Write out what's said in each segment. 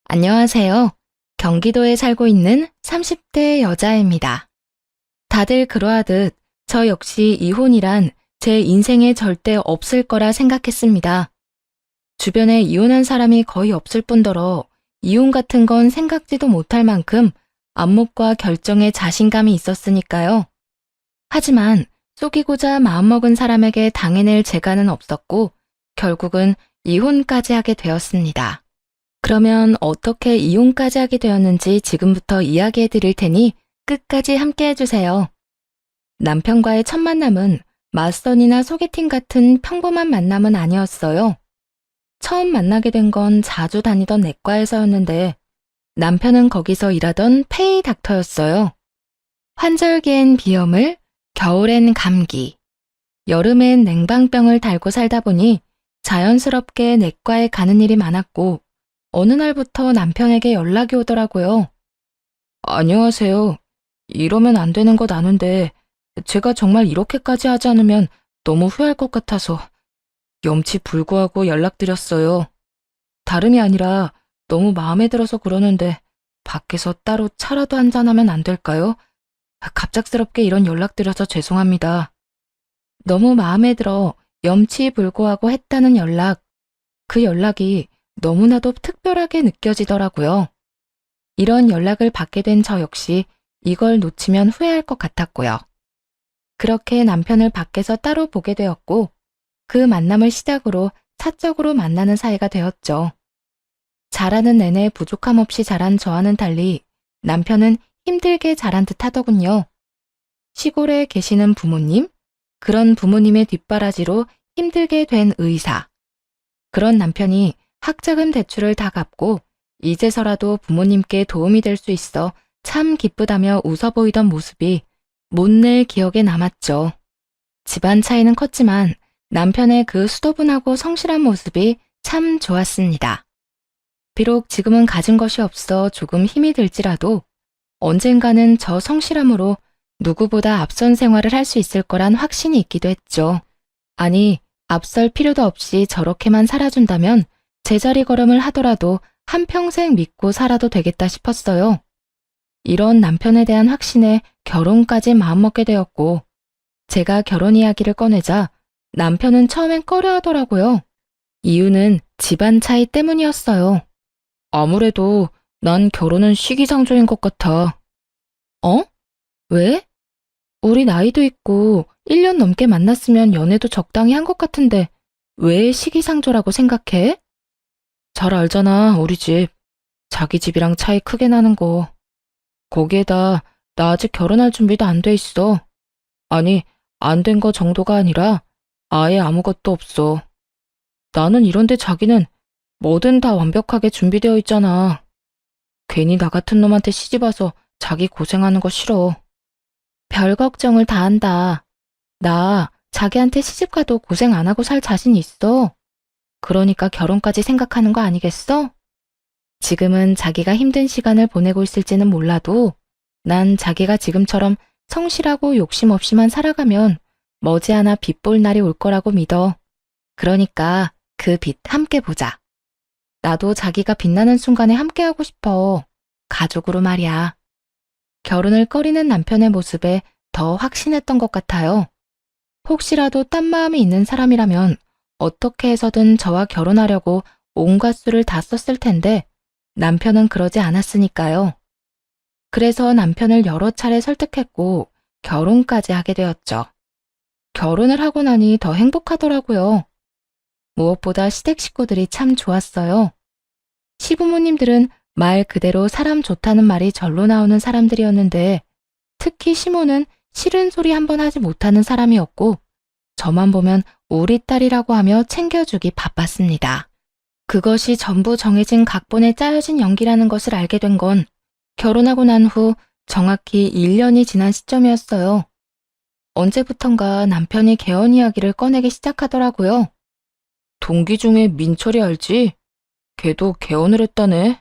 안녕하세요. 경기도에 살고 있는 30대 여자입니다. 다들 그러하듯 저 역시 이혼이란 제 인생에 절대 없을 거라 생각했습니다. 주변에 이혼한 사람이 거의 없을 뿐더러 이혼 같은 건 생각지도 못할 만큼 안목과 결정에 자신감이 있었으니까요. 하지만 속이고자 마음먹은 사람에게 당해낼 재간은 없었고 결국은 이혼까지 하게 되었습니다. 그러면 어떻게 이혼까지 하게 되었는지 지금부터 이야기해 드릴 테니 끝까지 함께 해주세요. 남편과의 첫 만남은 맞선이나 소개팅 같은 평범한 만남은 아니었어요. 처음 만나게 된 건 자주 다니던 내과에서였는데 남편은 거기서 일하던 페이 닥터였어요. 환절기엔 비염을, 겨울엔 감기, 여름엔 냉방병을 달고 살다 보니 자연스럽게 내과에 가는 일이 많았고 어느 날부터 남편에게 연락이 오더라고요. 안녕하세요. 이러면 안 되는 것 아는데 제가 정말 이렇게까지 하지 않으면 너무 후회할 것 같아서 염치 불구하고 연락드렸어요. 다름이 아니라 너무 마음에 들어서 그러는데 밖에서 따로 차라도 한잔하면 안 될까요? 갑작스럽게 이런 연락드려서 죄송합니다. 너무 마음에 들어 염치 불구하고 했다는 연락, 그 연락이 너무나도 특별하게 느껴지더라고요. 이런 연락을 받게 된 저 역시 이걸 놓치면 후회할 것 같았고요. 그렇게 남편을 밖에서 따로 보게 되었고 그 만남을 시작으로 사적으로 만나는 사이가 되었죠. 자라는 내내 부족함 없이 자란 저와는 달리 남편은 힘들게 자란 듯 하더군요. 시골에 계시는 부모님, 그런 부모님의 뒷바라지로 힘들게 된 의사. 그런 남편이 학자금 대출을 다 갚고 이제서라도 부모님께 도움이 될 수 있어 참 기쁘다며 웃어 보이던 모습이 못낼 기억에 남았죠. 집안 차이는 컸지만 남편의 그 수도분하고 성실한 모습이 참 좋았습니다. 비록 지금은 가진 것이 없어 조금 힘이 들지라도 언젠가는 저 성실함으로 누구보다 앞선 생활을 할 수 있을 거란 확신이 있기도 했죠. 아니, 앞설 필요도 없이 저렇게만 살아준다면 제자리 걸음을 하더라도 한평생 믿고 살아도 되겠다 싶었어요. 이런 남편에 대한 확신에 결혼까지 마음먹게 되었고 제가 결혼 이야기를 꺼내자 남편은 처음엔 꺼려하더라고요. 이유는 집안 차이 때문이었어요. 아무래도 난 결혼은 시기상조인 것 같아. 어? 왜? 우리 나이도 있고 1년 넘게 만났으면 연애도 적당히 한 것 같은데 왜 시기상조라고 생각해? 잘 알잖아, 우리 집. 자기 집이랑 차이 크게 나는 거. 거기에다 나 아직 결혼할 준비도 안 돼 있어. 아니, 안 된 거 정도가 아니라 아예 아무것도 없어. 나는 이런데 자기는 뭐든 다 완벽하게 준비되어 있잖아. 괜히 나 같은 놈한테 시집 와서 자기 고생하는 거 싫어. 별 걱정을 다 한다. 나 자기한테 시집 가도 고생 안 하고 살 자신 있어. 그러니까 결혼까지 생각하는 거 아니겠어? 지금은 자기가 힘든 시간을 보내고 있을지는 몰라도 난 자기가 지금처럼 성실하고 욕심 없이만 살아가면 머지않아 빛 볼 날이 올 거라고 믿어. 그러니까 그 빛 함께 보자. 나도 자기가 빛나는 순간에 함께하고 싶어. 가족으로 말이야. 결혼을 꺼리는 남편의 모습에 더 확신했던 것 같아요. 혹시라도 딴 마음이 있는 사람이라면 어떻게 해서든 저와 결혼하려고 온갖 수를 다 썼을 텐데 남편은 그러지 않았으니까요. 그래서 남편을 여러 차례 설득했고 결혼까지 하게 되었죠. 결혼을 하고 나니 더 행복하더라고요. 무엇보다 시댁 식구들이 참 좋았어요. 시부모님들은 말 그대로 사람 좋다는 말이 절로 나오는 사람들이었는데 특히 시모는 싫은 소리 한 번 하지 못하는 사람이었고 저만 보면 우리 딸이라고 하며 챙겨주기 바빴습니다. 그것이 전부 정해진 각본에 짜여진 연기라는 것을 알게 된 건 결혼하고 난 후 정확히 1년이 지난 시점이었어요. 언제부턴가 남편이 개원 이야기를 꺼내기 시작하더라고요. 동기 중에 민철이 알지? 걔도 개원을 했다네.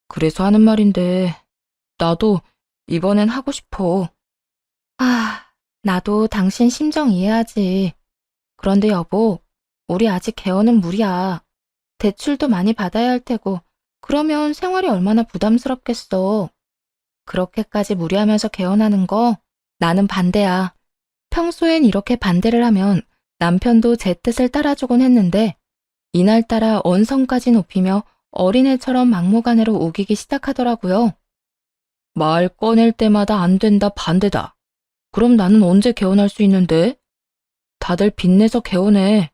그래서 하는 말인데 나도 이번엔 하고 싶어. 나도 당신 심정 이해하지. 그런데 여보, 우리 아직 개원은 무리야. 대출도 많이 받아야 할 테고 그러면 생활이 얼마나 부담스럽겠어. 그렇게까지 무리하면서 개헌하는 거 나는 반대야. 평소엔 이렇게 반대를 하면 남편도 제 뜻을 따라주곤 했는데 이날따라 언성까지 높이며 어린애처럼 막무가내로 우기기 시작하더라고요. 말 꺼낼 때마다 안 된다, 반대다. 그럼 나는 언제 개헌할 수 있는데? 다들 빚내서 개헌해.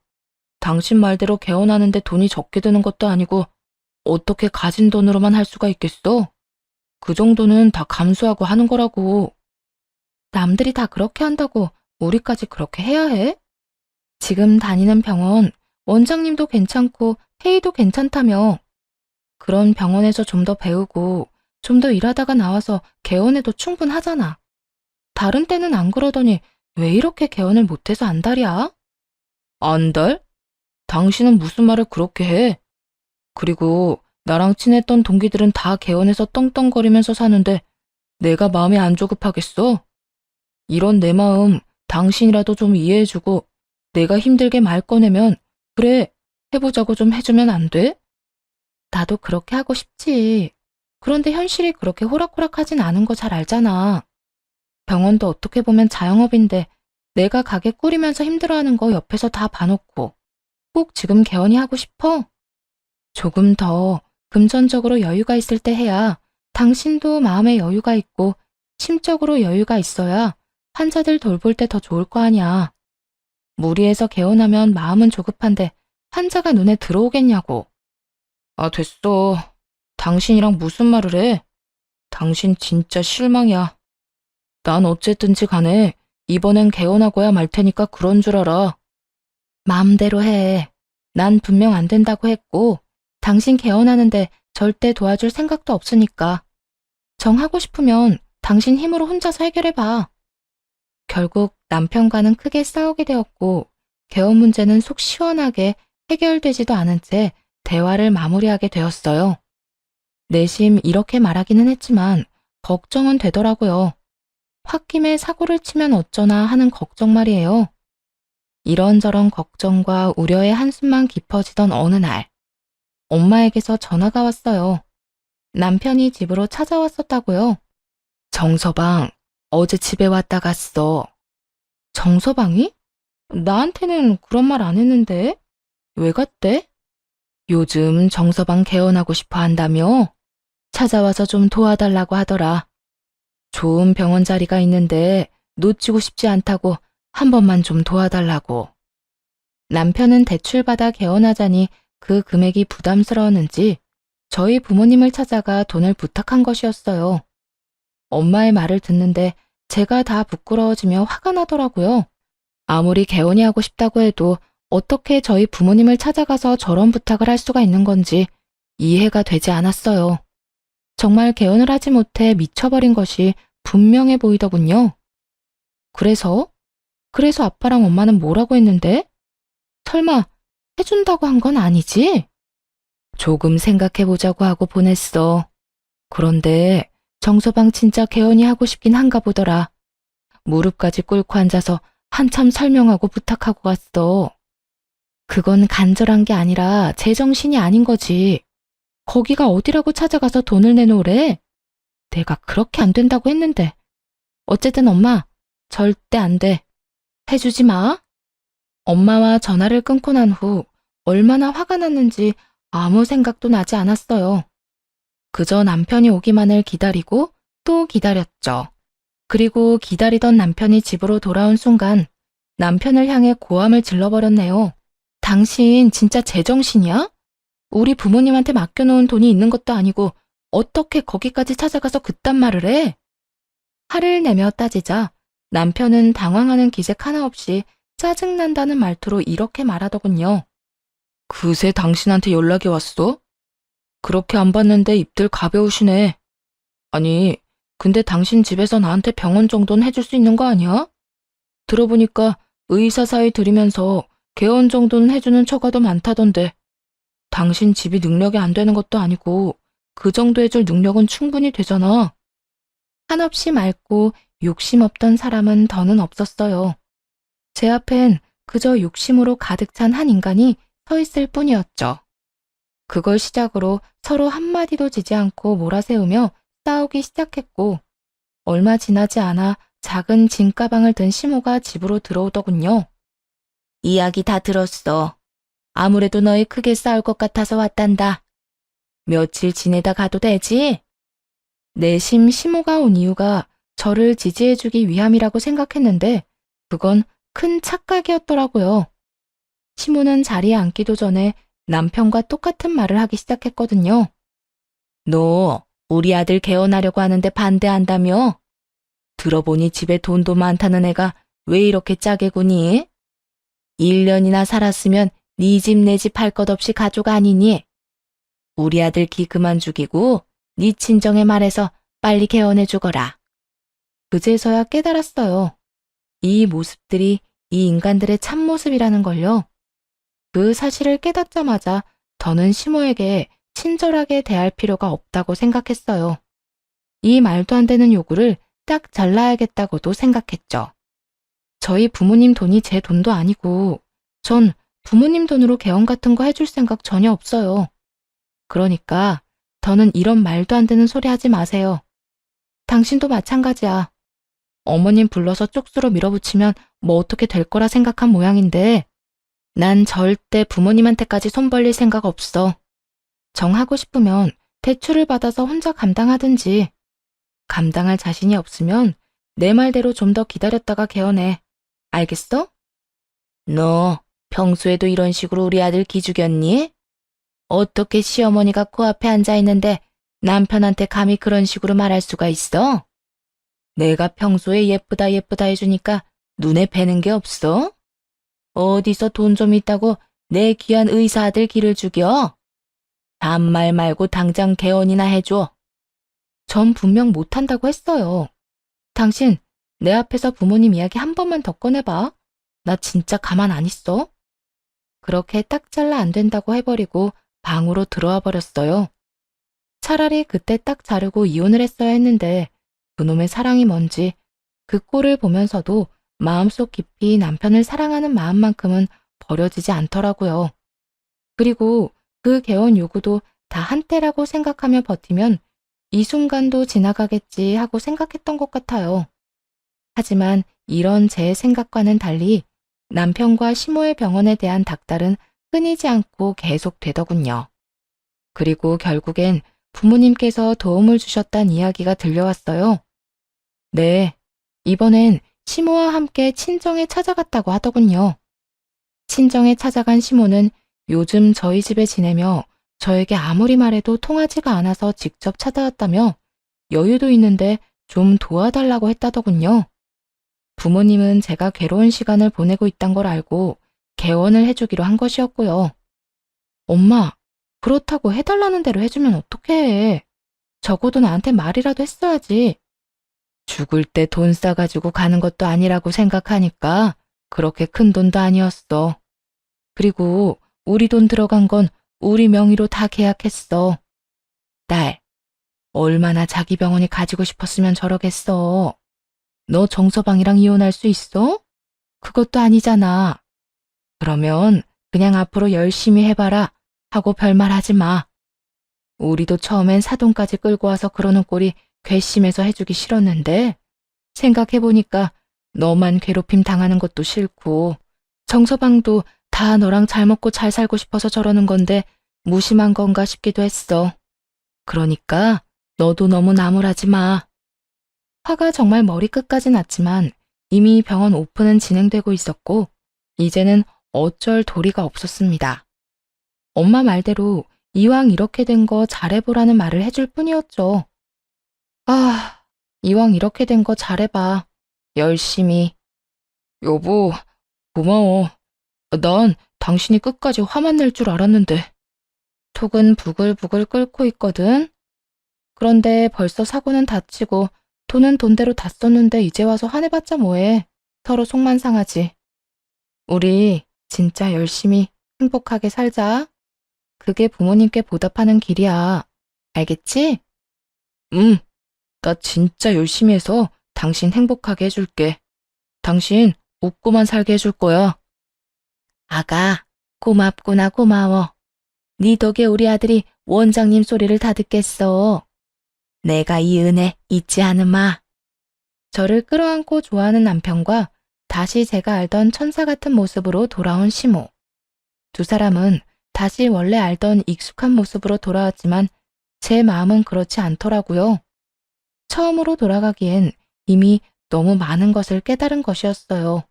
당신 말대로 개헌하는데 돈이 적게 드는 것도 아니고 어떻게 가진 돈으로만 할 수가 있겠어? 그 정도는 다 감수하고 하는 거라고. 남들이 다 그렇게 한다고 우리까지 그렇게 해야 해? 지금 다니는 병원, 원장님도 괜찮고 페이도 괜찮다며. 그런 병원에서 좀 더 배우고 좀 더 일하다가 나와서 개원해도 충분하잖아. 다른 때는 안 그러더니 왜 이렇게 개원을 못해서 안달이야? 안달? 당신은 무슨 말을 그렇게 해? 그리고 나랑 친했던 동기들은 다 개원해서 떵떵거리면서 사는데 내가 마음이 안 조급하겠어? 이런 내 마음 당신이라도 좀 이해해주고 내가 힘들게 말 꺼내면 그래, 해보자고 좀 해주면 안 돼? 나도 그렇게 하고 싶지. 그런데 현실이 그렇게 호락호락하진 않은 거 잘 알잖아. 병원도 어떻게 보면 자영업인데 내가 가게 꾸리면서 힘들어하는 거 옆에서 다 봐놓고 꼭 지금 개원이 하고 싶어? 조금 더 금전적으로 여유가 있을 때 해야 당신도 마음에 여유가 있고 심적으로 여유가 있어야 환자들 돌볼 때 더 좋을 거 아니야. 무리해서 개원하면 마음은 조급한데 환자가 눈에 들어오겠냐고. 아, 됐어. 당신이랑 무슨 말을 해? 당신 진짜 실망이야. 난 어쨌든지 간에 이번엔 개원하고야 말 테니까 그런 줄 알아. 마음대로 해. 난 분명 안 된다고 했고 당신 개원하는데 절대 도와줄 생각도 없으니까. 정하고 싶으면 당신 힘으로 혼자서 해결해봐. 결국 남편과는 크게 싸우게 되었고 개원 문제는 속 시원하게 해결되지도 않은 채 대화를 마무리하게 되었어요. 내심 이렇게 말하기는 했지만 걱정은 되더라고요. 홧김에 사고를 치면 어쩌나 하는 걱정 말이에요. 이런저런 걱정과 우려의 한숨만 깊어지던 어느 날, 엄마에게서 전화가 왔어요. 남편이 집으로 찾아왔었다고요. 정서방, 어제 집에 왔다 갔어. 정서방이? 나한테는 그런 말 안 했는데? 왜 갔대? 요즘 정서방 개원하고 싶어 한다며? 찾아와서 좀 도와달라고 하더라. 좋은 병원 자리가 있는데 놓치고 싶지 않다고 한 번만 좀 도와달라고. 남편은 대출받아 개원하자니 그 금액이 부담스러웠는지 저희 부모님을 찾아가 돈을 부탁한 것이었어요. 엄마의 말을 듣는데 제가 다 부끄러워지며 화가 나더라고요. 아무리 개원이 하고 싶다고 해도 어떻게 저희 부모님을 찾아가서 저런 부탁을 할 수가 있는 건지 이해가 되지 않았어요. 정말 개원을 하지 못해 미쳐버린 것이 분명해 보이더군요. 그래서 아빠랑 엄마는 뭐라고 했는데? 설마 해준다고 한 건 아니지? 조금 생각해보자고 하고 보냈어. 그런데 정서방 진짜 개원이 하고 싶긴 한가 보더라. 무릎까지 꿇고 앉아서 한참 설명하고 부탁하고 갔어. 그건 간절한 게 아니라 제정신이 아닌 거지. 거기가 어디라고 찾아가서 돈을 내놓으래? 내가 그렇게 안 된다고 했는데. 어쨌든 엄마, 절대 안 돼. 해주지 마. 엄마와 전화를 끊고 난 후 얼마나 화가 났는지 아무 생각도 나지 않았어요. 그저 남편이 오기만을 기다리고 또 기다렸죠. 그리고 기다리던 남편이 집으로 돌아온 순간 남편을 향해 고함을 질러버렸네요. 당신 진짜 제정신이야? 우리 부모님한테 맡겨놓은 돈이 있는 것도 아니고 어떻게 거기까지 찾아가서 그딴 말을 해? 화를 내며 따지자 남편은 당황하는 기색 하나 없이 짜증난다는 말투로 이렇게 말하더군요. 그새 당신한테 연락이 왔어? 그렇게 안 봤는데 입들 가벼우시네. 아니, 근데 당신 집에서 나한테 병원 정도는 해줄 수 있는 거 아니야? 들어보니까 의사 사이 들이면서 개원 정도는 해주는 처가도 많다던데. 당신 집이 능력이 안 되는 것도 아니고 그 정도 해줄 능력은 충분히 되잖아. 한없이 맑고 욕심 없던 사람은 더는 없었어요. 제 앞엔 그저 욕심으로 가득 찬 한 인간이 서 있을 뿐이었죠. 그걸 시작으로 서로 한마디도 지지 않고 몰아세우며 싸우기 시작했고, 얼마 지나지 않아 작은 짐가방을 든 시모가 집으로 들어오더군요. 이야기 다 들었어. 아무래도 너희 크게 싸울 것 같아서 왔단다. 며칠 지내다 가도 되지? 내심 시모가 온 이유가 저를 지지해주기 위함이라고 생각했는데 그건 큰 착각이었더라고요. 시모는 자리에 앉기도 전에 남편과 똑같은 말을 하기 시작했거든요. 너 우리 아들 개원하려고 하는데 반대한다며? 들어보니 집에 돈도 많다는 애가 왜 이렇게 짜게 구니? 1년이나 살았으면 네 집 내 집 할 것 없이 가족 아니니? 우리 아들 기 그만 죽이고 네 친정에 말해서 빨리 개원해 주거라. 그제서야 깨달았어요. 이 모습들이 이 인간들의 참모습이라는 걸요. 그 사실을 깨닫자마자 더는 시모에게 친절하게 대할 필요가 없다고 생각했어요. 이 말도 안 되는 요구를 딱 잘라야겠다고도 생각했죠. 저희 부모님 돈이 제 돈도 아니고 전 부모님 돈으로 개원 같은 거 해줄 생각 전혀 없어요. 그러니까 더는 이런 말도 안 되는 소리 하지 마세요. 당신도 마찬가지야. 어머님 불러서 쪽수로 밀어붙이면 뭐 어떻게 될 거라 생각한 모양인데 난 절대 부모님한테까지 손 벌릴 생각 없어. 정하고 싶으면 대출을 받아서 혼자 감당하든지 감당할 자신이 없으면 내 말대로 좀 더 기다렸다가 개원해. 알겠어? 너 평소에도 이런 식으로 우리 아들 기죽였니? 어떻게 시어머니가 코앞에 앉아 있는데 남편한테 감히 그런 식으로 말할 수가 있어? 내가 평소에 예쁘다 예쁘다 해주니까 눈에 뵈는 게 없어? 어디서 돈 좀 있다고 내 귀한 의사 아들 기를 죽여? 반말 말고 당장 개원이나 해줘. 전 분명 못한다고 했어요. 당신 내 앞에서 부모님 이야기 한 번만 더 꺼내봐. 나 진짜 가만 안 있어. 그렇게 딱 잘라 안 된다고 해버리고 방으로 들어와 버렸어요. 차라리 그때 딱 자르고 이혼을 했어야 했는데 그놈의 사랑이 뭔지 그 꼴을 보면서도 마음속 깊이 남편을 사랑하는 마음만큼은 버려지지 않더라고요. 그리고 그 개원 요구도 다 한때라고 생각하며 버티면 이 순간도 지나가겠지 하고 생각했던 것 같아요. 하지만 이런 제 생각과는 달리 남편과 시모의 병원에 대한 닥달은 끊이지 않고 계속되더군요. 그리고 결국엔 부모님께서 도움을 주셨단 이야기가 들려왔어요. 네, 이번엔 시모와 함께 친정에 찾아갔다고 하더군요. 친정에 찾아간 시모는 요즘 저희 집에 지내며 저에게 아무리 말해도 통하지가 않아서 직접 찾아왔다며 여유도 있는데 좀 도와달라고 했다더군요. 부모님은 제가 괴로운 시간을 보내고 있단 걸 알고 개원을 해주기로 한 것이었고요. 엄마, 그렇다고 해달라는 대로 해주면 어떡해. 적어도 나한테 말이라도 했어야지. 죽을 때 돈 싸가지고 가는 것도 아니라고 생각하니까 그렇게 큰 돈도 아니었어. 그리고 우리 돈 들어간 건 우리 명의로 다 계약했어. 딸, 얼마나 자기 병원이 가지고 싶었으면 저러겠어. 너 정서방이랑 이혼할 수 있어? 그것도 아니잖아. 그러면 그냥 앞으로 열심히 해봐라 하고 별말 하지 마. 우리도 처음엔 사돈까지 끌고 와서 그러는 꼴이 괘씸해서 해주기 싫었는데 생각해보니까 너만 괴롭힘 당하는 것도 싫고 정서방도 다 너랑 잘 먹고 잘 살고 싶어서 저러는 건데 무심한 건가 싶기도 했어. 그러니까 너도 너무 나무라지 마. 화가 정말 머리끝까지 났지만 이미 병원 오픈은 진행되고 있었고 이제는 어쩔 도리가 없었습니다. 엄마 말대로 이왕 이렇게 된 거 잘해보라는 말을 해줄 뿐이었죠. 아, 이왕 이렇게 된 거 잘해봐. 열심히. 여보, 고마워. 난 당신이 끝까지 화만 낼 줄 알았는데. 톡은 부글부글 끓고 있거든. 그런데 벌써 사고는 다치고 돈은 돈대로 다 썼는데 이제 와서 화내봤자 뭐해. 서로 속만 상하지. 우리 진짜 열심히 행복하게 살자. 그게 부모님께 보답하는 길이야. 알겠지? 응, 나 진짜 열심히 해서 당신 행복하게 해줄게. 당신 웃고만 살게 해줄 거야. 아가, 고맙구나 고마워. 네 덕에 우리 아들이 원장님 소리를 다 듣겠어. 내가 이 은혜 잊지 않으마. 저를 끌어안고 좋아하는 남편과 다시 제가 알던 천사 같은 모습으로 돌아온 시모. 두 사람은 다시 원래 알던 익숙한 모습으로 돌아왔지만 제 마음은 그렇지 않더라고요. 처음으로 돌아가기엔 이미 너무 많은 것을 깨달은 것이었어요.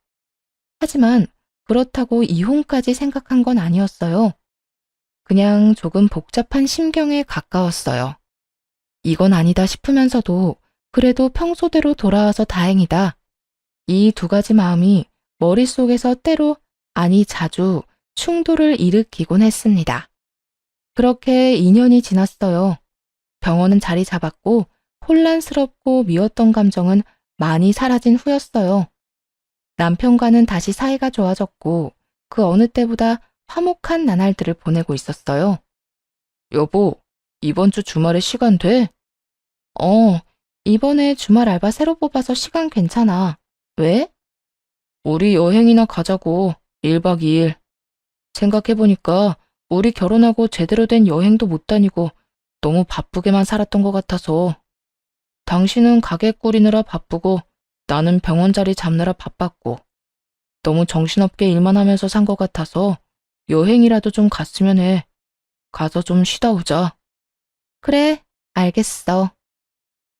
하지만 그렇다고 이혼까지 생각한 건 아니었어요. 그냥 조금 복잡한 심경에 가까웠어요. 이건 아니다 싶으면서도 그래도 평소대로 돌아와서 다행이다. 이 두 가지 마음이 머릿속에서 때로, 아니 자주 충돌을 일으키곤 했습니다. 그렇게 2년이 지났어요. 병원은 자리 잡았고 혼란스럽고 미웠던 감정은 많이 사라진 후였어요. 남편과는 다시 사이가 좋아졌고 그 어느 때보다 화목한 나날들을 보내고 있었어요. 여보, 이번 주 주말에 시간 돼? 이번에 주말 알바 새로 뽑아서 시간 괜찮아. 왜? 우리 여행이나 가자고. 1박 2일. 생각해보니까 우리 결혼하고 제대로 된 여행도 못 다니고 너무 바쁘게만 살았던 것 같아서. 당신은 가게 꾸리느라 바쁘고 나는 병원 자리 잡느라 바빴고 너무 정신없게 일만 하면서 산 것 같아서 여행이라도 좀 갔으면 해. 가서 좀 쉬다 오자. 그래, 알겠어.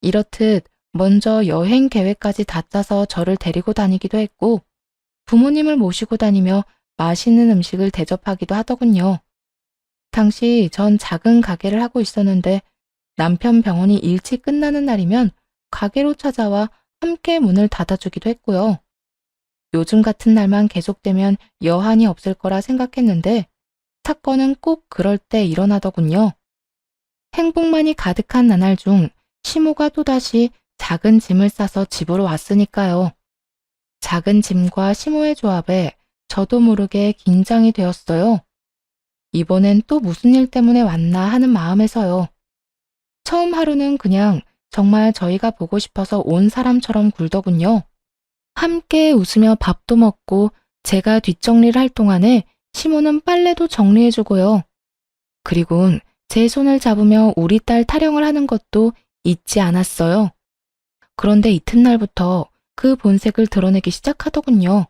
이렇듯 먼저 여행 계획까지 다 짜서 저를 데리고 다니기도 했고 부모님을 모시고 다니며 맛있는 음식을 대접하기도 하더군요. 당시 전 작은 가게를 하고 있었는데 남편 병원이 일찍 끝나는 날이면 가게로 찾아와 함께 문을 닫아주기도 했고요. 요즘 같은 날만 계속되면 여한이 없을 거라 생각했는데 사건은 꼭 그럴 때 일어나더군요. 행복만이 가득한 나날 중 시모가 또다시 작은 짐을 싸서 집으로 왔으니까요. 작은 짐과 시모의 조합에 저도 모르게 긴장이 되었어요. 이번엔 또 무슨 일 때문에 왔나 하는 마음에서요. 처음 하루는 그냥 정말 저희가 보고 싶어서 온 사람처럼 굴더군요. 함께 웃으며 밥도 먹고 제가 뒷정리를 할 동안에 시모는 빨래도 정리해주고요. 그리곤 제 손을 잡으며 우리 딸 타령을 하는 것도 잊지 않았어요. 그런데 이튿날부터 그 본색을 드러내기 시작하더군요.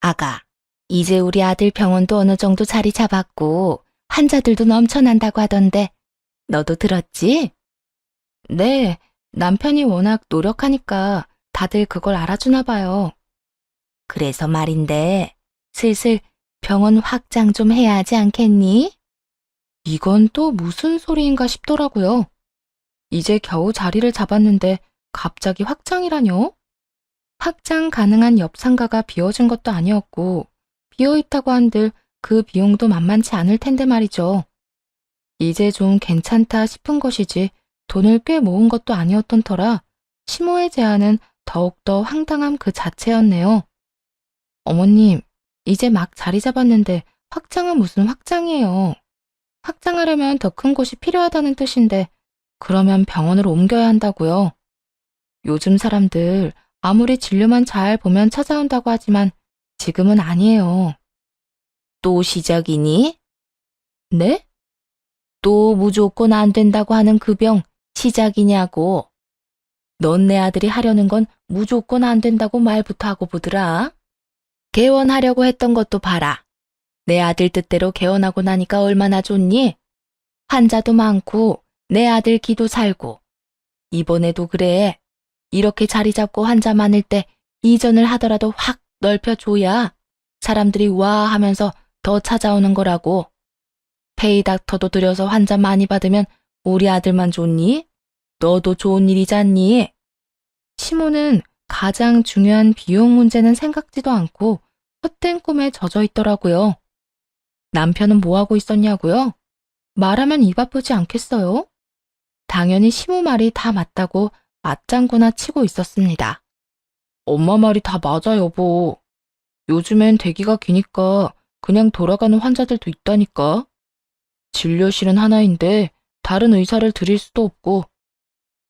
아가, 이제 우리 아들 병원도 어느 정도 자리 잡았고 환자들도 넘쳐난다고 하던데 너도 들었지? 네, 남편이 워낙 노력하니까 다들 그걸 알아주나 봐요. 그래서 말인데 슬슬 병원 확장 좀 해야 하지 않겠니? 이건 또 무슨 소리인가 싶더라고요. 이제 겨우 자리를 잡았는데 갑자기 확장이라뇨? 확장 가능한 옆 상가가 비어진 것도 아니었고 비어있다고 한들 그 비용도 만만치 않을 텐데 말이죠. 이제 좀 괜찮다 싶은 것이지 돈을 꽤 모은 것도 아니었던 터라 시모의 제안은 더욱더 황당함 그 자체였네요. 어머님, 이제 막 자리 잡았는데 확장은 무슨 확장이에요. 확장하려면 더 큰 곳이 필요하다는 뜻인데 그러면 병원으로 옮겨야 한다고요. 요즘 사람들 아무리 진료만 잘 보면 찾아온다고 하지만 지금은 아니에요. 또 시작이니? 네? 또 무조건 안 된다고 하는 그 병 시작이냐고. 넌 내 아들이 하려는 건 무조건 안 된다고 말부터 하고 보더라. 개원하려고 했던 것도 봐라. 내 아들 뜻대로 개원하고 나니까 얼마나 좋니? 환자도 많고 내 아들 기도 살고. 이번에도 그래. 이렇게 자리 잡고 환자 많을 때 이전을 하더라도 확 넓혀줘야 사람들이 와 하면서 더 찾아오는 거라고. 페이닥터도 들여서 환자 많이 받으면 우리 아들만 좋니? 너도 좋은 일이잖니? 시모는 가장 중요한 비용 문제는 생각지도 않고 헛된 꿈에 젖어 있더라고요. 남편은 뭐하고 있었냐고요? 말하면 입 아프지 않겠어요? 당연히 시모 말이 다 맞다고 맞장구나 치고 있었습니다. 엄마 말이 다 맞아, 여보. 요즘엔 대기가 기니까 그냥 돌아가는 환자들도 있다니까. 진료실은 하나인데 다른 의사를 들일 수도 없고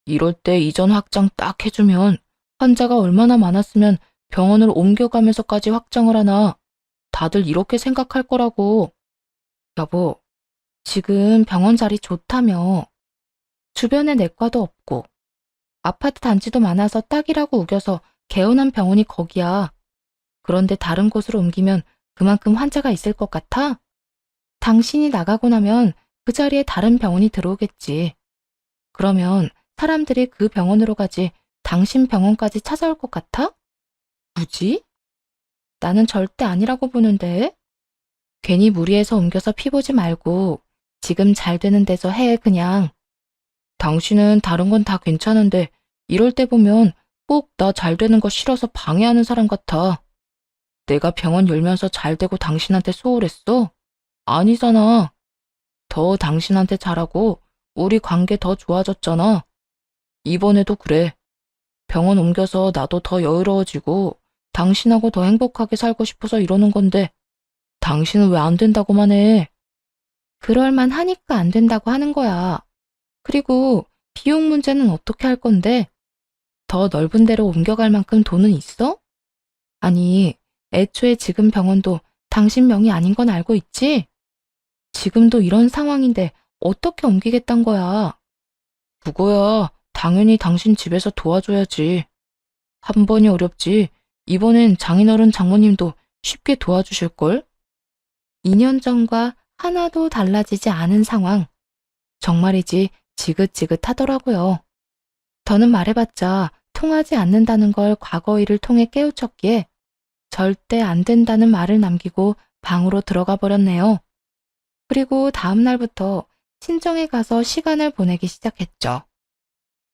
이럴 때 이전 확장 딱 해주면 환자가 얼마나 많았으면 병원을 옮겨가면서까지 확장을 하나. 다들 이렇게 생각할 거라고. 여보, 지금 병원 자리 좋다며. 주변에 내과도 없고 아파트 단지도 많아서 딱이라고 우겨서 개원한 병원이 거기야. 그런데 다른 곳으로 옮기면 그만큼 환자가 있을 것 같아? 당신이 나가고 나면 그 자리에 다른 병원이 들어오겠지. 그러면 사람들이 그 병원으로 가지 당신 병원까지 찾아올 것 같아? 굳이? 나는 절대 아니라고 보는데. 괜히 무리해서 옮겨서 피 보지 말고 지금 잘 되는 데서 해, 그냥. 당신은 다른 건 다 괜찮은데 이럴 때 보면 꼭 나 잘 되는 거 싫어서 방해하는 사람 같아. 내가 병원 열면서 잘 되고 당신한테 소홀했어? 아니잖아. 더 당신한테 잘하고 우리 관계 더 좋아졌잖아. 이번에도 그래. 병원 옮겨서 나도 더 여유로워지고 당신하고 더 행복하게 살고 싶어서 이러는 건데 당신은 왜 안 된다고만 해? 그럴만 하니까 안 된다고 하는 거야. 그리고 비용 문제는 어떻게 할 건데? 더 넓은 데로 옮겨갈 만큼 돈은 있어? 아니, 애초에 지금 병원도 당신 명의 아닌 건 알고 있지? 지금도 이런 상황인데 어떻게 옮기겠단 거야? 그거야, 당연히 당신 집에서 도와줘야지. 한 번이 어렵지. 이번엔 장인어른 장모님도 쉽게 도와주실걸? 2년 전과 하나도 달라지지 않은 상황. 정말이지 지긋지긋하더라고요. 더는 말해봤자 통하지 않는다는 걸 과거 일을 통해 깨우쳤기에 절대 안 된다는 말을 남기고 방으로 들어가 버렸네요. 그리고 다음 날부터 친정에 가서 시간을 보내기 시작했죠.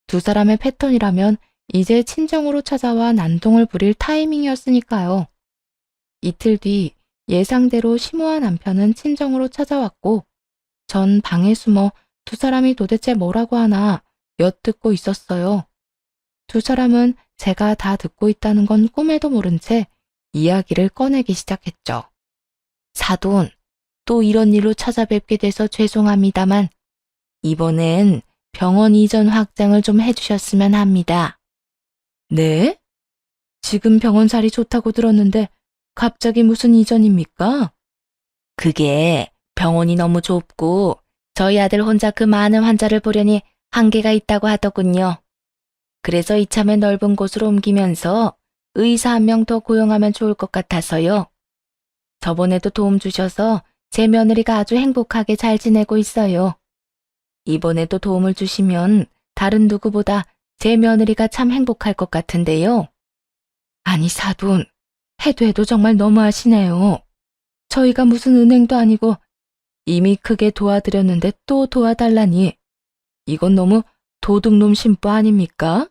두 사람의 패턴이라면 이제 친정으로 찾아와 난동을 부릴 타이밍이었으니까요. 이틀 뒤 예상대로 심오한 남편은 친정으로 찾아왔고 전 방에 숨어 두 사람이 도대체 뭐라고 하나 엿듣고 있었어요. 두 사람은 제가 다 듣고 있다는 건 꿈에도 모른 채 이야기를 꺼내기 시작했죠. 사돈, 또 이런 일로 찾아뵙게 돼서 죄송합니다만 이번엔 병원 이전 확장을 좀 해주셨으면 합니다. 네? 지금 병원 자리 좋다고 들었는데 갑자기 무슨 이전입니까? 그게 병원이 너무 좁고 저희 아들 혼자 그 많은 환자를 보려니 한계가 있다고 하더군요. 그래서 이참에 넓은 곳으로 옮기면서 의사 한 명 더 고용하면 좋을 것 같아서요. 저번에도 도움 주셔서 제 며느리가 아주 행복하게 잘 지내고 있어요. 이번에도 도움을 주시면 다른 누구보다 제 며느리가 참 행복할 것 같은데요. 아니 사돈, 해도 정말 너무하시네요. 저희가 무슨 은행도 아니고 이미 크게 도와드렸는데 또 도와달라니. 이건 너무 도둑놈 심보 아닙니까?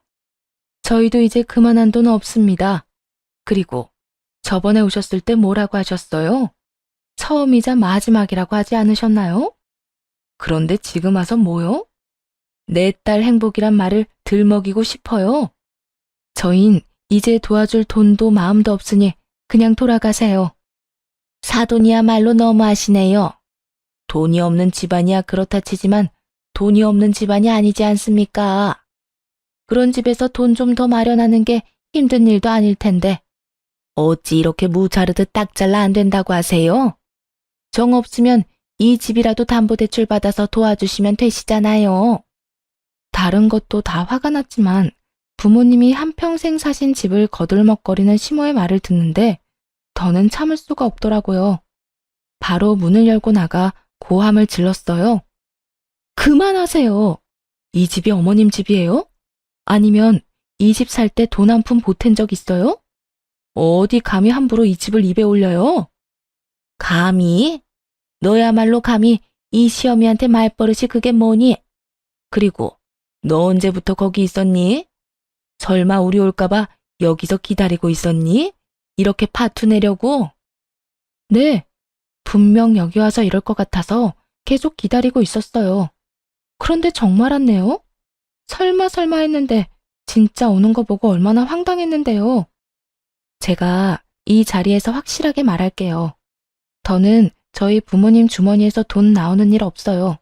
저희도 이제 그만한 돈 없습니다. 그리고 저번에 오셨을 때 뭐라고 하셨어요? 처음이자 마지막이라고 하지 않으셨나요? 그런데 지금 와서 뭐요? 내 딸 행복이란 말을 들먹이고 싶어요. 저흰 이제 도와줄 돈도 마음도 없으니 그냥 돌아가세요. 사돈이야말로 너무하시네요. 돈이 없는 집안이야 그렇다 치지만 돈이 없는 집안이 아니지 않습니까? 그런 집에서 돈 좀 더 마련하는 게 힘든 일도 아닐 텐데 어찌 이렇게 무자르듯 딱 잘라 안 된다고 하세요? 정 없으면 이 집이라도 담보대출 받아서 도와주시면 되시잖아요. 다른 것도 다 화가 났지만 부모님이 한평생 사신 집을 거들먹거리는 시모의 말을 듣는데 더는 참을 수가 없더라고요. 바로 문을 열고 나가 고함을 질렀어요. 그만하세요. 이 집이 어머님 집이에요? 아니면 이 집 살 때 돈 한 푼 보탠 적 있어요? 어디 감히 함부로 이 집을 입에 올려요? 감히? 너야말로 감히 이 시어미한테 말버릇이 그게 뭐니? 그리고 너 언제부터 거기 있었니? 설마 우리 올까봐 여기서 기다리고 있었니? 이렇게 파투 내려고? 네, 분명 여기 와서 이럴 것 같아서 계속 기다리고 있었어요. 그런데 정말 왔네요? 설마 했는데 진짜 오는 거 보고 얼마나 황당했는데요. 제가 이 자리에서 확실하게 말할게요. 더는 저희 부모님 주머니에서 돈 나오는 일 없어요.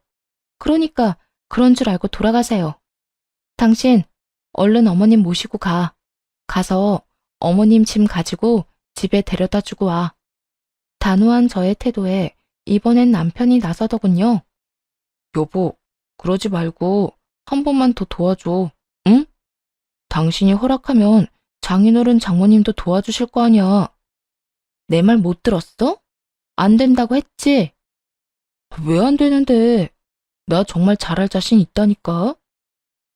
그러니까 그런 줄 알고 돌아가세요. 당신 얼른 어머님 모시고 가. 가서 어머님 짐 가지고 집에 데려다 주고 와. 단호한 저의 태도에 이번엔 남편이 나서더군요. 여보, 그러지 말고 한 번만 더 도와줘. 응? 당신이 허락하면 장인어른 장모님도 도와주실 거 아니야. 내 말 못 들었어? 안 된다고 했지? 왜 안 되는데? 나 정말 잘할 자신 있다니까.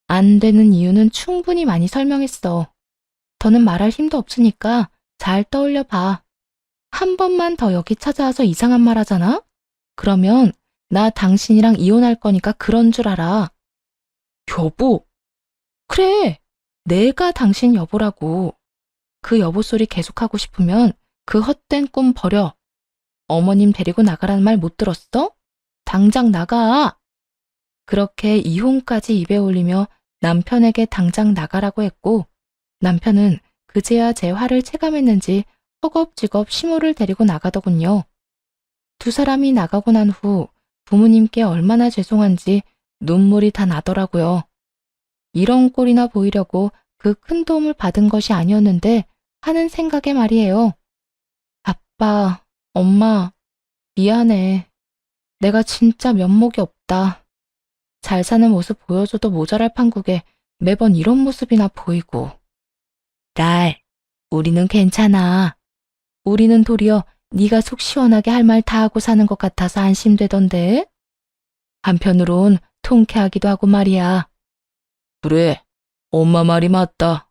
안 되는 이유는 충분히 많이 설명했어. 더는 말할 힘도 없으니까 잘 떠올려 봐. 한 번만 더 여기 찾아와서 이상한 말 하잖아? 그러면 나 당신이랑 이혼할 거니까 그런 줄 알아. 여보. 그래. 내가 당신 여보라고. 그 여보 소리 계속하고 싶으면 그 헛된 꿈 버려. 어머님 데리고 나가라는 말 못 들었어? 당장 나가. 그렇게 이혼까지 입에 올리며 남편에게 당장 나가라고 했고, 남편은 그제야 제 화를 체감했는지 허겁지겁 시모를 데리고 나가더군요. 두 사람이 나가고 난 후 부모님께 얼마나 죄송한지 눈물이 다 나더라고요. 이런 꼴이나 보이려고 그 큰 도움을 받은 것이 아니었는데 하는 생각에 말이에요. 아빠, 엄마, 미안해. 내가 진짜 면목이 없다. 잘 사는 모습 보여줘도 모자랄 판국에 매번 이런 모습이나 보이고. 딸, 우리는 괜찮아. 우리는 도리어 네가 속 시원하게 할 말 다 하고 사는 것 같아서 안심되던데. 한편으론 통쾌하기도 하고 말이야. 그래, 엄마 말이 맞다.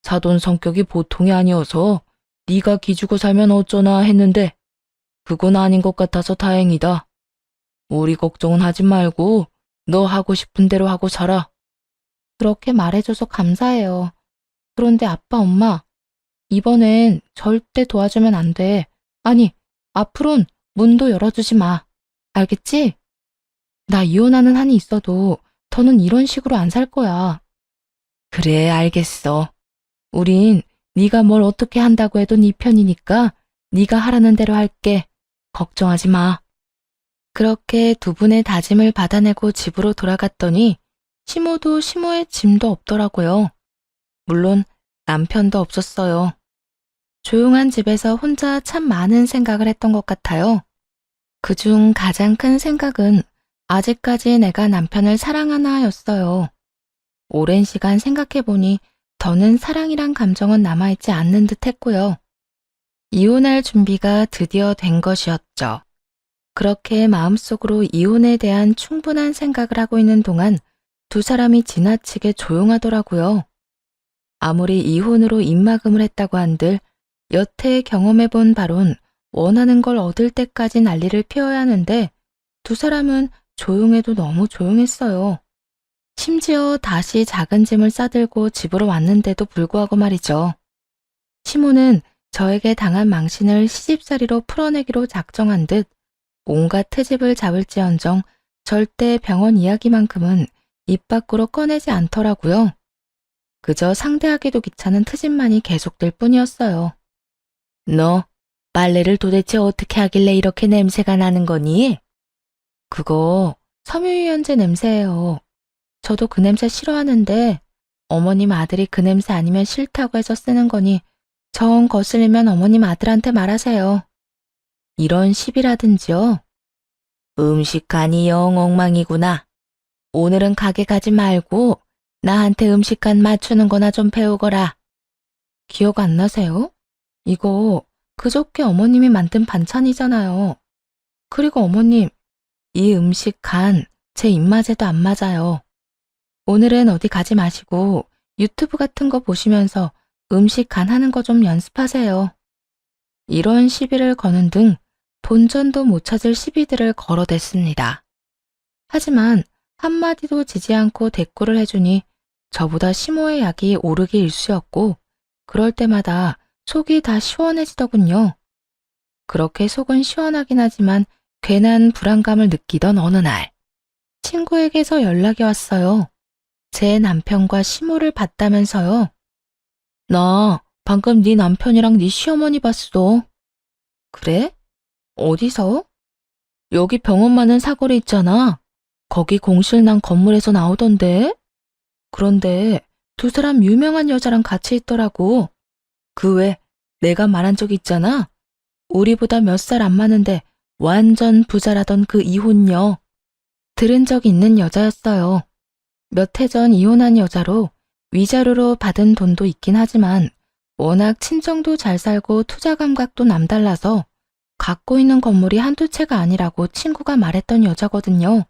사돈 성격이 보통이 아니어서 네가 기죽어 살면 어쩌나 했는데 그건 아닌 것 같아서 다행이다. 우리 걱정은 하지 말고 너 하고 싶은 대로 하고 살아. 그렇게 말해줘서 감사해요. 그런데 아빠, 엄마, 이번엔 절대 도와주면 안 돼. 아니, 앞으론 문도 열어주지 마. 알겠지? 나 이혼하는 한이 있어도 더는 이런 식으로 안 살 거야. 그래, 알겠어. 우린 네가 뭘 어떻게 한다고 해도 네 편이니까 네가 하라는 대로 할게. 걱정하지 마. 그렇게 두 분의 다짐을 받아내고 집으로 돌아갔더니 시모도 시모의 짐도 없더라고요. 물론 남편도 없었어요. 조용한 집에서 혼자 참 많은 생각을 했던 것 같아요. 그중 가장 큰 생각은 아직까지 내가 남편을 사랑하나였어요. 오랜 시간 생각해보니 더는 사랑이란 감정은 남아있지 않는 듯 했고요. 이혼할 준비가 드디어 된 것이었죠. 그렇게 마음속으로 이혼에 대한 충분한 생각을 하고 있는 동안 두 사람이 지나치게 조용하더라고요. 아무리 이혼으로 입막음을 했다고 한들 여태 경험해본 바론 원하는 걸 얻을 때까지 난리를 피워야 하는데 두 사람은 조용해도 너무 조용했어요. 심지어 다시 작은 짐을 싸들고 집으로 왔는데도 불구하고 말이죠. 시모는 저에게 당한 망신을 시집살이로 풀어내기로 작정한 듯 온갖 트집을 잡을지언정 절대 병원 이야기만큼은 입 밖으로 꺼내지 않더라고요. 그저 상대하기도 귀찮은 트집만이 계속될 뿐이었어요. 너 빨래를 도대체 어떻게 하길래 이렇게 냄새가 나는 거니? 그거 섬유유연제 냄새예요. 저도 그 냄새 싫어하는데 어머님 아들이 그 냄새 아니면 싫다고 해서 쓰는 거니 정 거슬리면 어머님 아들한테 말하세요. 이런 시비라든지요. 음식간이 영 엉망이구나. 오늘은 가게 가지 말고 나한테 음식간 맞추는 거나 좀 배우거라. 기억 안 나세요? 이거 그저께 어머님이 만든 반찬이잖아요. 그리고 어머님, 이 음식 간 제 입맛에도 안 맞아요. 오늘은 어디 가지 마시고 유튜브 같은 거 보시면서 음식 간 하는 거 좀 연습하세요. 이런 시비를 거는 등 본전도 못 찾을 시비들을 걸어댔습니다. 하지만 한마디도 지지 않고 대꾸를 해주니 저보다 시모의 약이 오르기 일쑤였고 그럴 때마다 속이 다 시원해지더군요. 그렇게 속은 시원하긴 하지만 괜한 불안감을 느끼던 어느 날 친구에게서 연락이 왔어요. 제 남편과 시모를 봤다면서요. 나 방금 네 남편이랑 네 시어머니 봤어. 그래? 어디서? 여기 병원 많은 사거리 있잖아. 거기 공실난 건물에서 나오던데. 그런데 두 사람 유명한 여자랑 같이 있더라고. 그 외 내가 말한 적 있잖아. 우리보다 몇 살 안 많은데 완전 부자라던 그 이혼녀. 들은 적 있는 여자였어요. 몇 해 전 이혼한 여자로 위자료로 받은 돈도 있긴 하지만 워낙 친정도 잘 살고 투자 감각도 남달라서 갖고 있는 건물이 한두 채가 아니라고 친구가 말했던 여자거든요.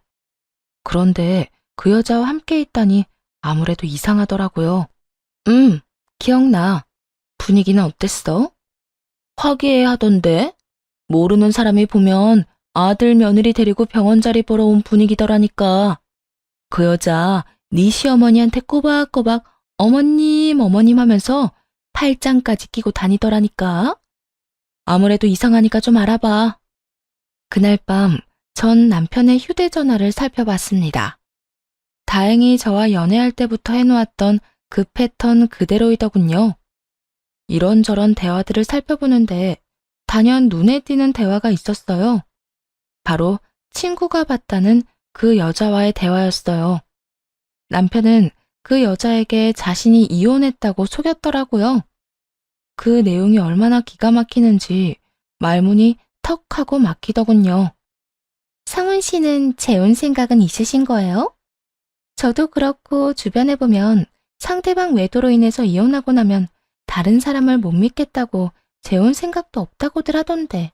그런데 그 여자와 함께 있다니 아무래도 이상하더라고요. 기억나. 분위기는 어땠어? 화기애애하던데? 모르는 사람이 보면 아들 며느리 데리고 병원 자리 보러 온 분위기더라니까. 그 여자 네 시어머니한테 꼬박꼬박 어머님 어머님 하면서 팔짱까지 끼고 다니더라니까. 아무래도 이상하니까 좀 알아봐. 그날 밤 전 남편의 휴대전화를 살펴봤습니다. 다행히 저와 연애할 때부터 해놓았던 그 패턴 그대로이더군요. 이런저런 대화들을 살펴보는데 단연 눈에 띄는 대화가 있었어요. 바로 친구가 봤다는 그 여자와의 대화였어요. 남편은 그 여자에게 자신이 이혼했다고 속였더라고요. 그 내용이 얼마나 기가 막히는지 말문이 턱 하고 막히더군요. 상훈 씨는 재혼 생각은 있으신 거예요? 저도 그렇고 주변에 보면 상대방 외도로 인해서 이혼하고 나면 다른 사람을 못 믿겠다고 재혼 생각도 없다고들 하던데.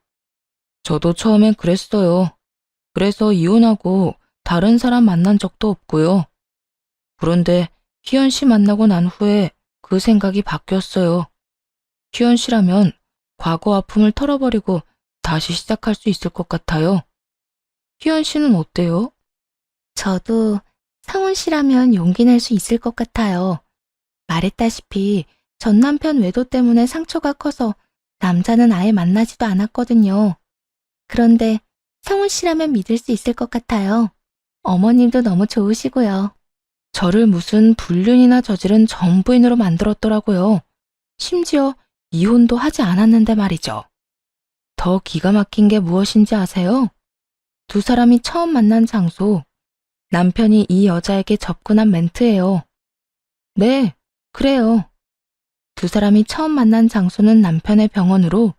저도 처음엔 그랬어요. 그래서 이혼하고 다른 사람 만난 적도 없고요. 그런데 희연 씨 만나고 난 후에 그 생각이 바뀌었어요. 희연 씨라면 과거 아픔을 털어버리고 다시 시작할 수 있을 것 같아요. 희연 씨는 어때요? 저도 상훈 씨라면 용기 낼 수 있을 것 같아요. 말했다시피 전 남편 외도 때문에 상처가 커서 남자는 아예 만나지도 않았거든요. 그런데 상훈 씨라면 믿을 수 있을 것 같아요. 어머님도 너무 좋으시고요. 저를 무슨 불륜이나 저지른 전부인으로 만들었더라고요. 심지어 이혼도 하지 않았는데 말이죠. 더 기가 막힌 게 무엇인지 아세요? 두 사람이 처음 만난 장소, 남편이 이 여자에게 접근한 멘트예요. 네, 그래요. 두 사람이 처음 만난 장소는 남편의 병원으로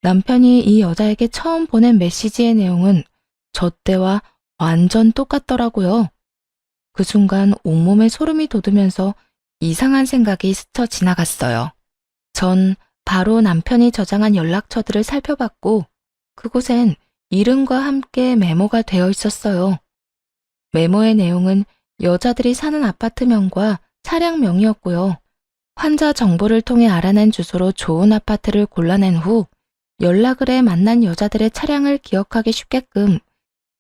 남편이 이 여자에게 처음 보낸 메시지의 내용은 저 때와 완전 똑같더라고요. 그 순간 온몸에 소름이 돋으면서 이상한 생각이 스쳐 지나갔어요. 전 바로 남편이 저장한 연락처들을 살펴봤고 그곳엔 이름과 함께 메모가 되어 있었어요. 메모의 내용은 여자들이 사는 아파트명과 차량명이었고요. 환자 정보를 통해 알아낸 주소로 좋은 아파트를 골라낸 후 연락을 해 만난 여자들의 차량을 기억하기 쉽게끔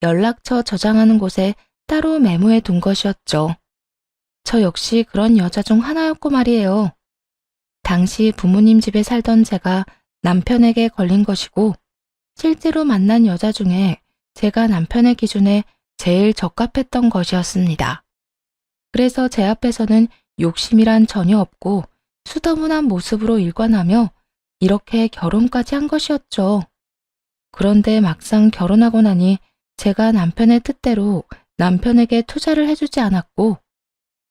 연락처 저장하는 곳에 따로 메모해 둔 것이었죠. 저 역시 그런 여자 중 하나였고 말이에요. 당시 부모님 집에 살던 제가 남편에게 걸린 것이고 실제로 만난 여자 중에 제가 남편의 기준에 제일 적합했던 것이었습니다. 그래서 제 앞에서는 욕심이란 전혀 없고 수더분한 모습으로 일관하며 이렇게 결혼까지 한 것이었죠. 그런데 막상 결혼하고 나니 제가 남편의 뜻대로 남편에게 투자를 해주지 않았고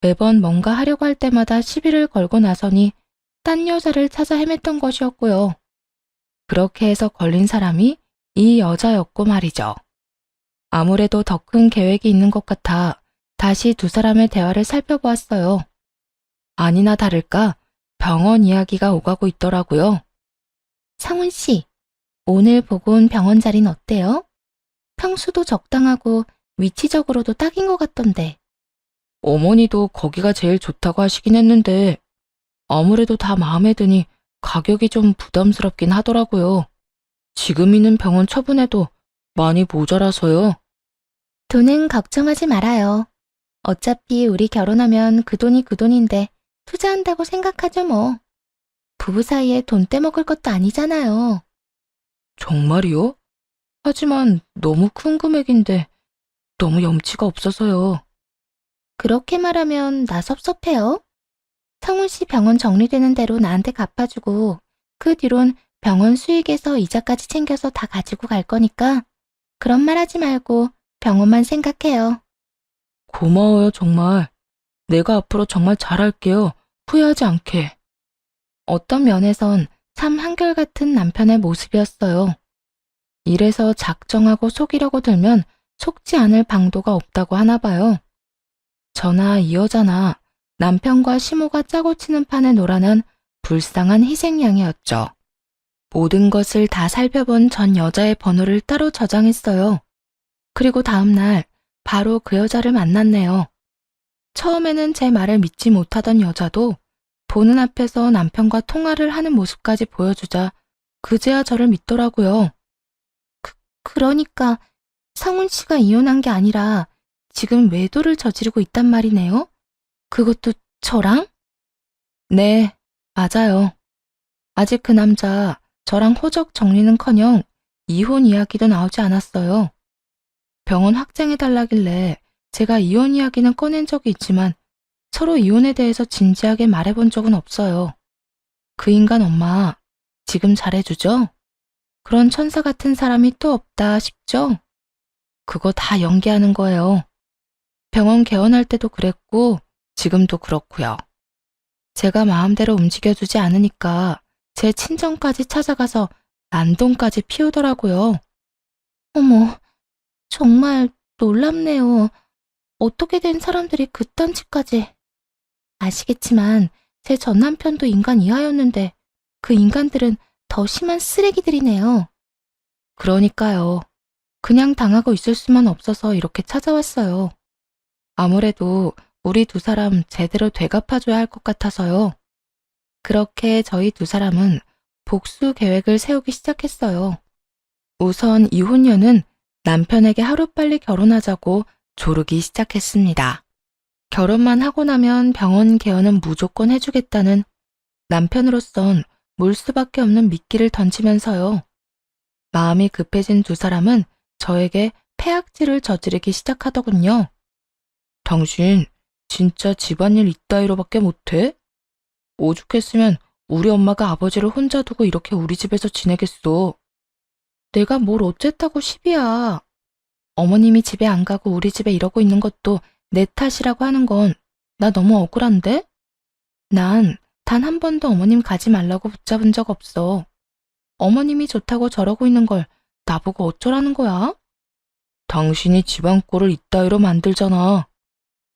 매번 뭔가 하려고 할 때마다 시비를 걸고 나서니 딴 여자를 찾아 헤맸던 것이었고요. 그렇게 해서 걸린 사람이 이 여자였고 말이죠. 아무래도 더 큰 계획이 있는 것 같아 다시 두 사람의 대화를 살펴보았어요. 아니나 다를까 병원 이야기가 오가고 있더라고요. 상훈 씨, 오늘 보고 온 병원 자리는 어때요? 평수도 적당하고 위치적으로도 딱인 것 같던데. 어머니도 거기가 제일 좋다고 하시긴 했는데 아무래도 다 마음에 드니 가격이 좀 부담스럽긴 하더라고요. 지금 있는 병원 처분해도 많이 모자라서요. 돈은 걱정하지 말아요. 어차피 우리 결혼하면 그 돈이 그 돈인데 투자한다고 생각하죠 뭐. 부부 사이에 돈 떼먹을 것도 아니잖아요. 정말이요? 하지만 너무 큰 금액인데 너무 염치가 없어서요. 그렇게 말하면 나 섭섭해요. 상훈 씨 병원 정리되는 대로 나한테 갚아주고 그 뒤론 병원 수익에서 이자까지 챙겨서 다 가지고 갈 거니까 그런 말 하지 말고 병원만 생각해요. 고마워요 정말. 내가 앞으로 정말 잘할게요. 후회하지 않게. 어떤 면에선 참 한결같은 남편의 모습이었어요. 이래서 작정하고 속이려고 들면 속지 않을 방도가 없다고 하나 봐요. 저나 이 여자나 남편과 시모가 짜고 치는 판에 놀아난 불쌍한 희생양이었죠. 모든 것을 다 살펴본 전 여자의 번호를 따로 저장했어요. 그리고 다음날 바로 그 여자를 만났네요. 처음에는 제 말을 믿지 못하던 여자도 보는 앞에서 남편과 통화를 하는 모습까지 보여주자 그제야 저를 믿더라고요. 그러니까 성훈 씨가 이혼한 게 아니라 지금 외도를 저지르고 있단 말이네요? 그것도 저랑? 네, 맞아요. 아직 그 남자 저랑 호적 정리는커녕 이혼 이야기도 나오지 않았어요. 병원 확장해달라길래 제가 이혼 이야기는 꺼낸 적이 있지만 서로 이혼에 대해서 진지하게 말해본 적은 없어요. 그 인간 엄마 지금 잘해주죠? 그런 천사 같은 사람이 또 없다 싶죠? 그거 다 연기하는 거예요. 병원 개원할 때도 그랬고 지금도 그렇고요. 제가 마음대로 움직여주지 않으니까 제 친정까지 찾아가서 난동까지 피우더라고요. 어머, 정말 놀랍네요. 어떻게 된 사람들이 그딴 짓까지. 아시겠지만 제 전 남편도 인간 이하였는데 그 인간들은 더 심한 쓰레기들이네요. 그러니까요. 그냥 당하고 있을 수만 없어서 이렇게 찾아왔어요. 아무래도 우리 두 사람 제대로 되갚아줘야 할 것 같아서요. 그렇게 저희 두 사람은 복수 계획을 세우기 시작했어요. 우선 이혼녀는 남편에게 하루빨리 결혼하자고 조르기 시작했습니다. 결혼만 하고 나면 병원 개원은 무조건 해주겠다는 남편으로선 물 수밖에 없는 미끼를 던지면서요. 마음이 급해진 두 사람은 저에게 폐악질을 저지르기 시작하더군요. 당신 진짜 집안일 이따위로밖에 못해? 오죽했으면 우리 엄마가 아버지를 혼자 두고 이렇게 우리 집에서 지내겠어. 내가 뭘 어쨌다고 시비야. 어머님이 집에 안 가고 우리 집에 이러고 있는 것도 내 탓이라고 하는 건 나 너무 억울한데? 난 단 한 번도 어머님 가지 말라고 붙잡은 적 없어. 어머님이 좋다고 저러고 있는 걸 나보고 어쩌라는 거야? 당신이 집안 꼴을 이따위로 만들잖아.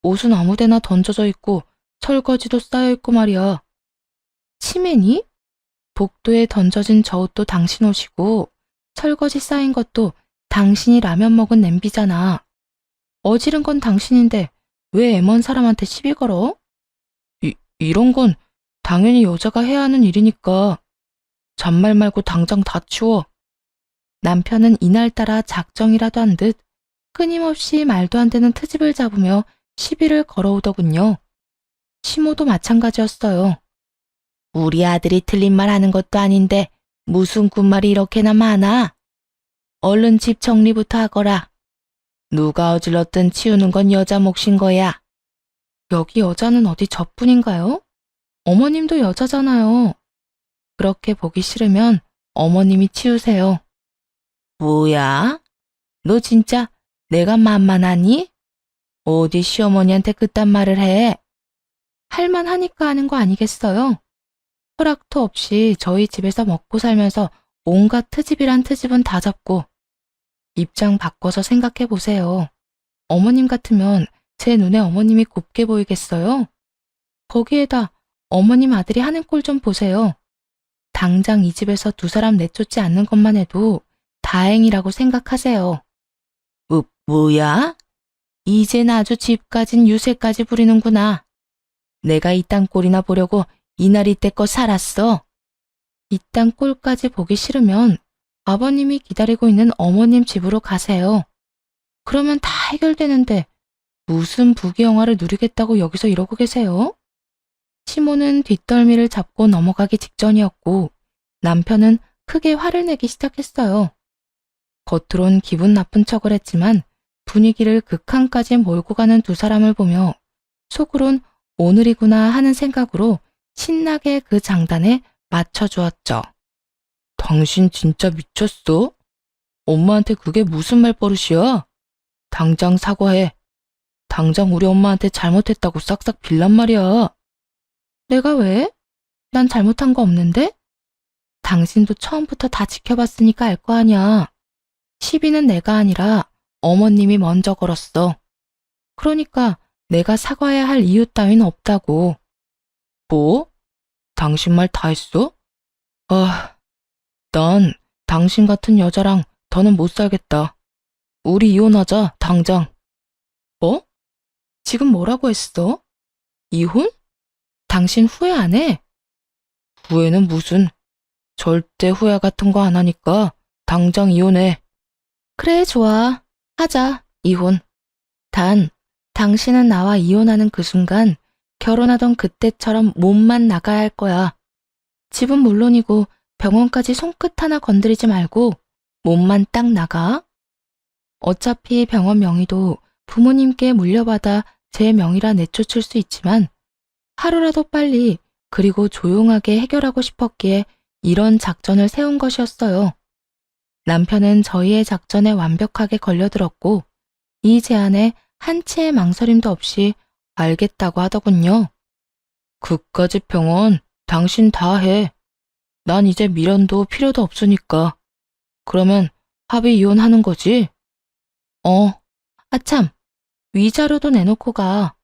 옷은 아무데나 던져져 있고 설거지도 쌓여 있고 말이야. 치매니? 복도에 던져진 저 옷도 당신 옷이고 설거지 쌓인 것도 당신이 라면 먹은 냄비잖아. 어지른 건 당신인데 왜 애먼 사람한테 시비 걸어? 이런 건 당연히 여자가 해야 하는 일이니까 잔말 말고 당장 다 치워. 남편은 이날따라 작정이라도 한 듯 끊임없이 말도 안 되는 트집을 잡으며 시비를 걸어오더군요. 시모도 마찬가지였어요. 우리 아들이 틀린 말 하는 것도 아닌데 무슨 군말이 이렇게나 많아? 얼른 집 정리부터 하거라. 누가 어질렀든 치우는 건 여자 몫인 거야. 여기 여자는 어디 저뿐인가요? 어머님도 여자잖아요. 그렇게 보기 싫으면 어머님이 치우세요. 뭐야? 너 진짜 내가 만만하니? 어디 시어머니한테 그딴 말을 해? 할만하니까 하는 거 아니겠어요? 허락도 없이 저희 집에서 먹고 살면서 온갖 트집이란 트집은 다 잡고 입장 바꿔서 생각해 보세요. 어머님 같으면 제 눈에 어머님이 곱게 보이겠어요? 거기에다 어머님 아들이 하는 꼴 좀 보세요. 당장 이 집에서 두 사람 내쫓지 않는 것만 해도 다행이라고 생각하세요. 뭐야? 이젠 아주 집까진 유세까지 부리는구나. 내가 이딴 꼴이나 보려고 이날 이때껏 살았어. 이딴 꼴까지 보기 싫으면 아버님이 기다리고 있는 어머님 집으로 가세요. 그러면 다 해결되는데 무슨 부귀영화를 누리겠다고 여기서 이러고 계세요? 시모는 뒷덜미를 잡고 넘어가기 직전이었고 남편은 크게 화를 내기 시작했어요. 겉으론 기분 나쁜 척을 했지만 분위기를 극한까지 몰고 가는 두 사람을 보며 속으론 오늘이구나 하는 생각으로 신나게 그 장단에 맞춰주었죠. 당신 진짜 미쳤어? 엄마한테 그게 무슨 말버릇이야? 당장 사과해. 당장 우리 엄마한테 잘못했다고 싹싹 빌란 말이야. 내가 왜? 난 잘못한 거 없는데? 당신도 처음부터 다 지켜봤으니까 알 거 아니야. 시비는 내가 아니라 어머님이 먼저 걸었어. 그러니까 내가 사과해야 할 이유 따윈 없다고. 뭐? 당신 말 다 했어? 아, 난 당신 같은 여자랑 더는 못 살겠다. 우리 이혼하자, 당장. 뭐? 지금 뭐라고 했어? 이혼? 당신 후회 안 해? 후회는 무슨? 절대 후회 같은 거 안 하니까 당장 이혼해. 그래, 좋아. 하자, 이혼. 단, 당신은 나와 이혼하는 그 순간 결혼하던 그때처럼 몸만 나가야 할 거야. 집은 물론이고 병원까지 손끝 하나 건드리지 말고 몸만 딱 나가. 어차피 병원 명의도 부모님께 물려받아 제 명의라 내쫓을 수 있지만 하루라도 빨리 그리고 조용하게 해결하고 싶었기에 이런 작전을 세운 것이었어요. 남편은 저희의 작전에 완벽하게 걸려들었고 이 제안에 한치의 망설임도 없이 알겠다고 하더군요. 그까짓 병원 당신 다 해. 난 이제 미련도 필요도 없으니까. 그러면 합의 이혼하는 거지? 아참, 위자료도 내놓고 가.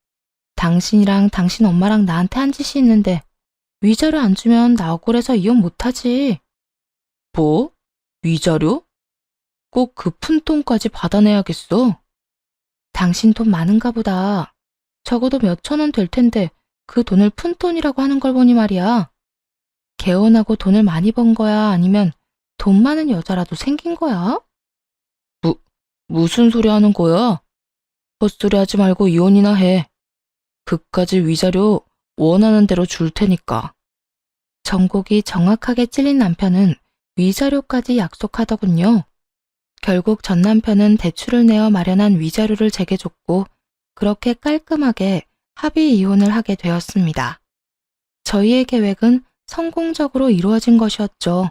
당신이랑 당신 엄마랑 나한테 한 짓이 있는데 위자료 안 주면 나 억울해서 이혼 못하지. 뭐? 위자료? 꼭 그 푼돈까지 받아내야겠어? 당신 돈 많은가 보다. 적어도 몇 천 원 될 텐데 그 돈을 푼돈이라고 하는 걸 보니 말이야. 개혼하고 돈을 많이 번 거야? 아니면 돈 많은 여자라도 생긴 거야? 무슨 소리 하는 거야? 헛소리 하지 말고 이혼이나 해. 그까지 위자료 원하는 대로 줄 테니까. 정곡이 정확하게 찔린 남편은 위자료까지 약속하더군요. 결국 전 남편은 대출을 내어 마련한 위자료를 제게 줬고 그렇게 깔끔하게 합의 이혼을 하게 되었습니다. 저희의 계획은 성공적으로 이루어진 것이었죠.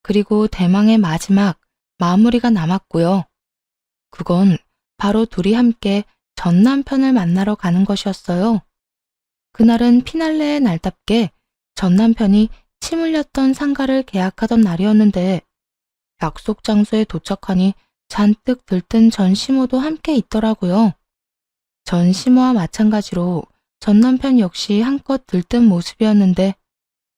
그리고 대망의 마지막 마무리가 남았고요. 그건 바로 둘이 함께 전 남편을 만나러 가는 것이었어요. 그날은 피날레의 날답게 전 남편이 침 흘렸던 상가를 계약하던 날이었는데 약속 장소에 도착하니 잔뜩 들뜬 전시모도 함께 있더라고요. 전시모와 마찬가지로 전 남편 역시 한껏 들뜬 모습이었는데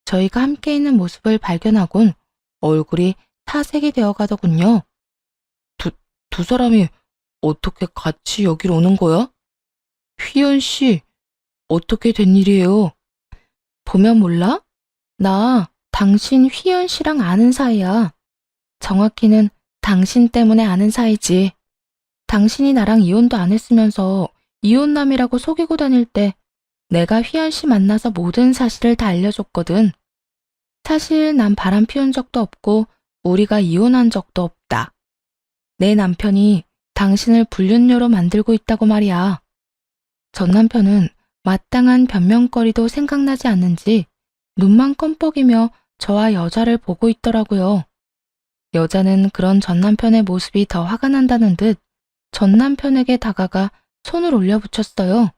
저희가 함께 있는 모습을 발견하곤 얼굴이 타색이 되어 가더군요. 두 사람이 어떻게 같이 여길 오는 거야? 휘연 씨, 어떻게 된 일이에요? 보면 몰라? 나 당신 휘연 씨랑 아는 사이야. 정확히는 당신 때문에 아는 사이지. 당신이 나랑 이혼도 안 했으면서 이혼남이라고 속이고 다닐 때 내가 휘연 씨 만나서 모든 사실을 다 알려줬거든. 사실 난 바람 피운 적도 없고 우리가 이혼한 적도 없다. 내 남편이 당신을 불륜녀로 만들고 있다고 말이야. 전 남편은 마땅한 변명거리도 생각나지 않는지 눈만 껌뻑이며 저와 여자를 보고 있더라고요. 여자는 그런 전 남편의 모습이 더 화가 난다는 듯 전 남편에게 다가가 손을 올려붙였어요.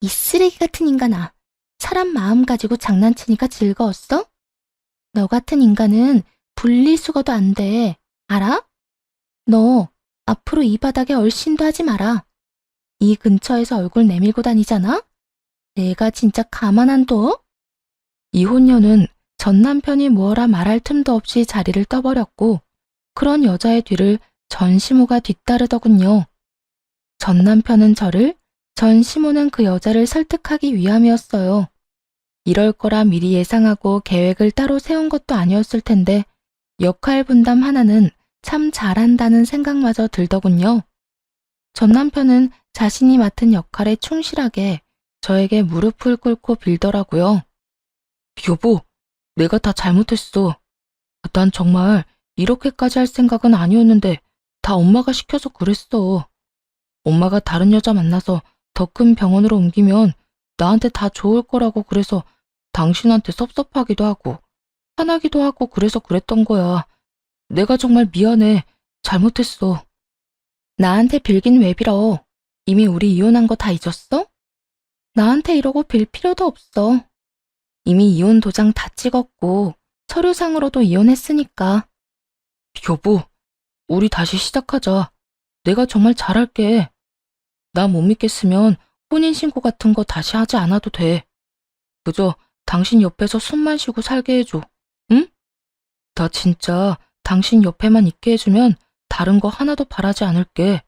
이 쓰레기 같은 인간아, 사람 마음 가지고 장난치니까 즐거웠어? 너 같은 인간은 분리수거도 안 돼, 알아? 너 앞으로 이 바닥에 얼씬도 하지 마라. 이 근처에서 얼굴 내밀고 다니잖아? 내가 진짜 가만 안 둬? 이혼녀는 전 남편이 뭐라 말할 틈도 없이 자리를 떠버렸고 그런 여자의 뒤를 전시모가 뒤따르더군요. 전 남편은 저를, 전시모는 그 여자를 설득하기 위함이었어요. 이럴 거라 미리 예상하고 계획을 따로 세운 것도 아니었을 텐데 역할 분담 하나는 참 잘한다는 생각마저 들더군요. 전 남편은 자신이 맡은 역할에 충실하게 저에게 무릎을 꿇고 빌더라고요. 여보, 내가 다 잘못했어. 난 정말 이렇게까지 할 생각은 아니었는데 다 엄마가 시켜서 그랬어. 엄마가 다른 여자 만나서 더 큰 병원으로 옮기면 나한테 다 좋을 거라고 그래서 당신한테 섭섭하기도 하고 화나기도 하고 그래서 그랬던 거야. 내가 정말 미안해. 잘못했어. 나한테 빌긴 왜 빌어? 이미 우리 이혼한 거 다 잊었어? 나한테 이러고 빌 필요도 없어. 이미 이혼 도장 다 찍었고 서류상으로도 이혼했으니까. 여보, 우리 다시 시작하자. 내가 정말 잘할게. 나 못 믿겠으면 혼인신고 같은 거 다시 하지 않아도 돼. 그저 당신 옆에서 숨만 쉬고 살게 해줘. 응? 나 진짜 당신 옆에만 있게 해주면 다른 거 하나도 바라지 않을게.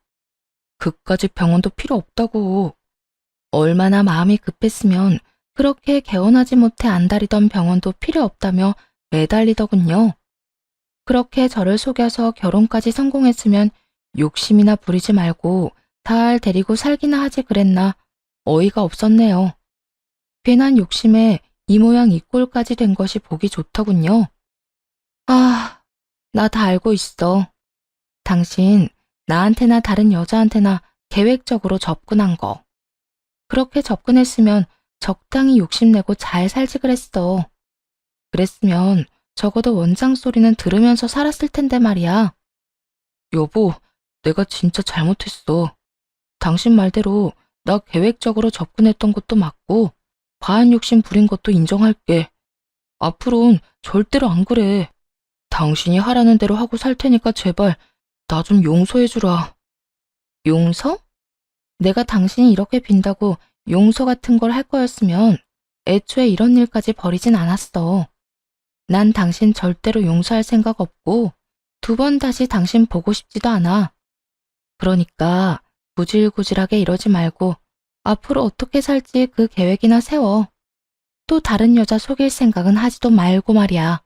그까짓 병원도 필요 없다고. 얼마나 마음이 급했으면 그렇게 개원하지 못해 안달이던 병원도 필요 없다며 매달리더군요. 그렇게 저를 속여서 결혼까지 성공했으면 욕심이나 부리지 말고 달 데리고 살기나 하지 그랬나 어이가 없었네요. 괜한 욕심에 이 모양 이 꼴까지 된 것이 보기 좋더군요. 아, 나 다 알고 있어. 당신 나한테나 다른 여자한테나 계획적으로 접근한 거. 그렇게 접근했으면 적당히 욕심내고 잘 살지 그랬어. 그랬으면 적어도 원장 소리는 들으면서 살았을 텐데 말이야. 여보, 내가 진짜 잘못했어. 당신 말대로 나 계획적으로 접근했던 것도 맞고 과한 욕심 부린 것도 인정할게. 앞으로는 절대로 안 그래. 당신이 하라는 대로 하고 살 테니까 제발 나 좀 용서해주라. 용서? 내가 당신이 이렇게 빈다고 용서 같은 걸 할 거였으면 애초에 이런 일까지 벌이진 않았어. 난 당신 절대로 용서할 생각 없고 두 번 다시 당신 보고 싶지도 않아. 그러니까 구질구질하게 이러지 말고 앞으로 어떻게 살지 그 계획이나 세워. 또 다른 여자 속일 생각은 하지도 말고 말이야.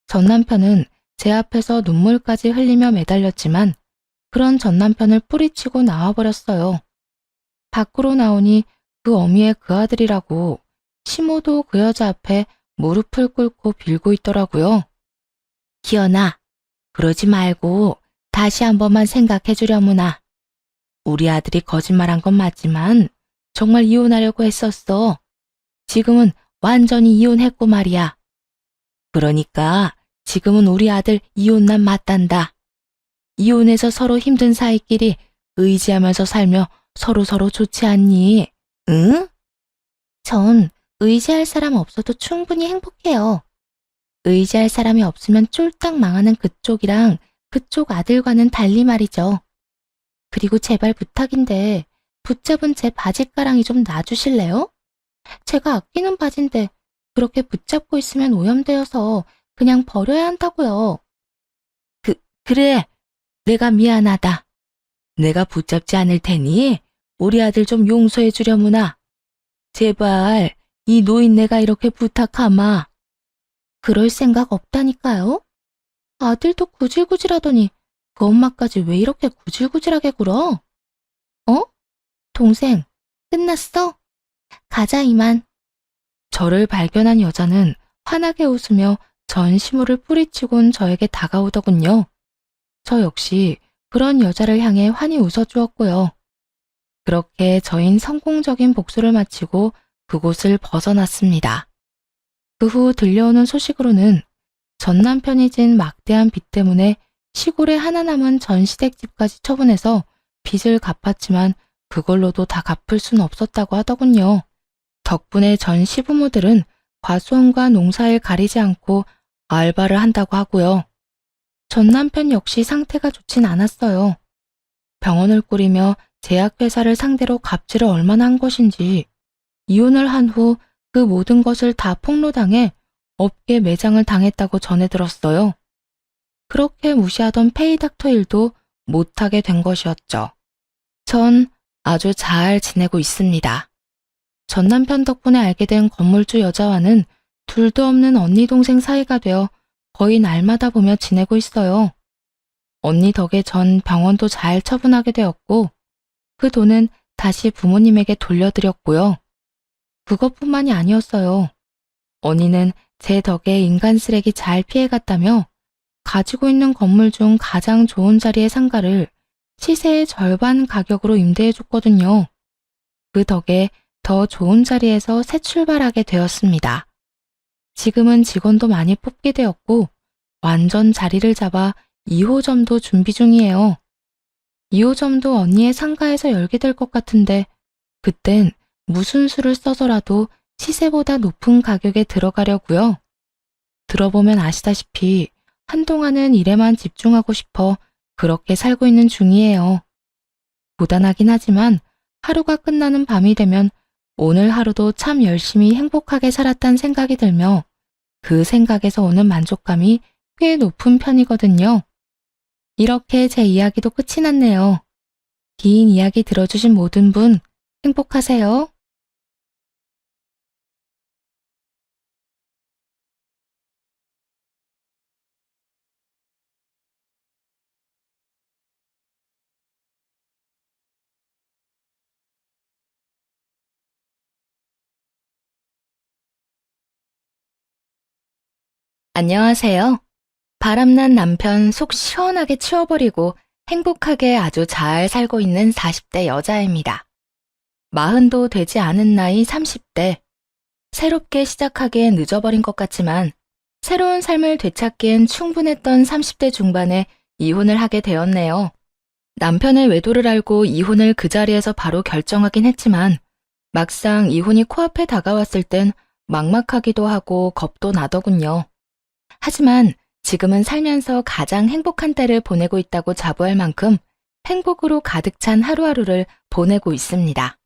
전 남편은 제 앞에서 눈물까지 흘리며 매달렸지만 그런 전 남편을 뿌리치고 나와버렸어요. 밖으로 나오니 그 어미의 그 아들이라고 시모도 그 여자 앞에 무릎을 꿇고 빌고 있더라고요. 기현아, 그러지 말고 다시 한 번만 생각해 주려무나. 우리 아들이 거짓말한 건 맞지만 정말 이혼하려고 했었어. 지금은 완전히 이혼했고 말이야. 그러니까 지금은 우리 아들 이혼난 맞단다. 이혼해서 서로 힘든 사이끼리 의지하면서 살며 서로서로 좋지 않니? 응? 전 의지할 사람 없어도 충분히 행복해요. 의지할 사람이 없으면 쫄딱 망하는 그쪽이랑 그쪽 아들과는 달리 말이죠. 그리고 제발 부탁인데 붙잡은 제 바지가랑이 좀 놔주실래요? 제가 아끼는 바지인데 그렇게 붙잡고 있으면 오염되어서 그냥 버려야 한다고요. 그래. 내가 미안하다. 내가 붙잡지 않을 테니 우리 아들 좀 용서해 주려무나. 제발 이 노인네가 이렇게 부탁하마. 그럴 생각 없다니까요. 아들도 구질구질하더니 그 엄마까지 왜 이렇게 구질구질하게 굴어? 어? 동생, 끝났어? 가자 이만. 저를 발견한 여자는 환하게 웃으며 전 시무를 뿌리치곤 저에게 다가오더군요. 저 역시 그런 여자를 향해 환히 웃어주었고요. 그렇게 저흰 성공적인 복수를 마치고 그곳을 벗어났습니다. 그 후 들려오는 소식으로는 전 남편이 진 막대한 빚 때문에 시골에 하나 남은 전시댁집까지 처분해서 빚을 갚았지만 그걸로도 다 갚을 순 없었다고 하더군요. 덕분에 전 시부모들은 과수원과 농사일 가리지 않고 알바를 한다고 하고요. 전 남편 역시 상태가 좋진 않았어요. 병원을 꾸리며 제약회사를 상대로 갑질을 얼마나 한 것인지 이혼을 한 후 그 모든 것을 다 폭로당해 업계 매장을 당했다고 전해 들었어요. 그렇게 무시하던 페이닥터 일도 못하게 된 것이었죠. 전 아주 잘 지내고 있습니다. 전 남편 덕분에 알게 된 건물주 여자와는 둘도 없는 언니 동생 사이가 되어 거의 날마다 보며 지내고 있어요. 언니 덕에 전 병원도 잘 처분하게 되었고 그 돈은 다시 부모님에게 돌려드렸고요. 그것뿐만이 아니었어요. 언니는 제 덕에 인간 쓰레기 잘 피해갔다며 가지고 있는 건물 중 가장 좋은 자리의 상가를 시세의 절반 가격으로 임대해줬거든요. 그 덕에 더 좋은 자리에서 새 출발하게 되었습니다. 지금은 직원도 많이 뽑게 되었고 완전 자리를 잡아 2호점도 준비 중이에요. 2호점도 언니의 상가에서 열게 될 것 같은데 그땐 무슨 수를 써서라도 시세보다 높은 가격에 들어가려고요. 들어보면 아시다시피 한동안은 일에만 집중하고 싶어 그렇게 살고 있는 중이에요. 고단하긴 하지만 하루가 끝나는 밤이 되면 오늘 하루도 참 열심히 행복하게 살았단 생각이 들며 그 생각에서 오는 만족감이 꽤 높은 편이거든요. 이렇게 제 이야기도 끝이 났네요. 긴 이야기 들어주신 모든 분 행복하세요. 안녕하세요. 바람난 남편 속 시원하게 치워버리고 행복하게 아주 잘 살고 있는 40대 여자입니다. 40도 되지 않은 나이 30대. 새롭게 시작하기엔 늦어버린 것 같지만 새로운 삶을 되찾기엔 충분했던 30대 중반에 이혼을 하게 되었네요. 남편의 외도를 알고 이혼을 그 자리에서 바로 결정하긴 했지만 막상 이혼이 코앞에 다가왔을 땐 막막하기도 하고 겁도 나더군요. 하지만 지금은 살면서 가장 행복한 때를 보내고 있다고 자부할 만큼 행복으로 가득 찬 하루하루를 보내고 있습니다.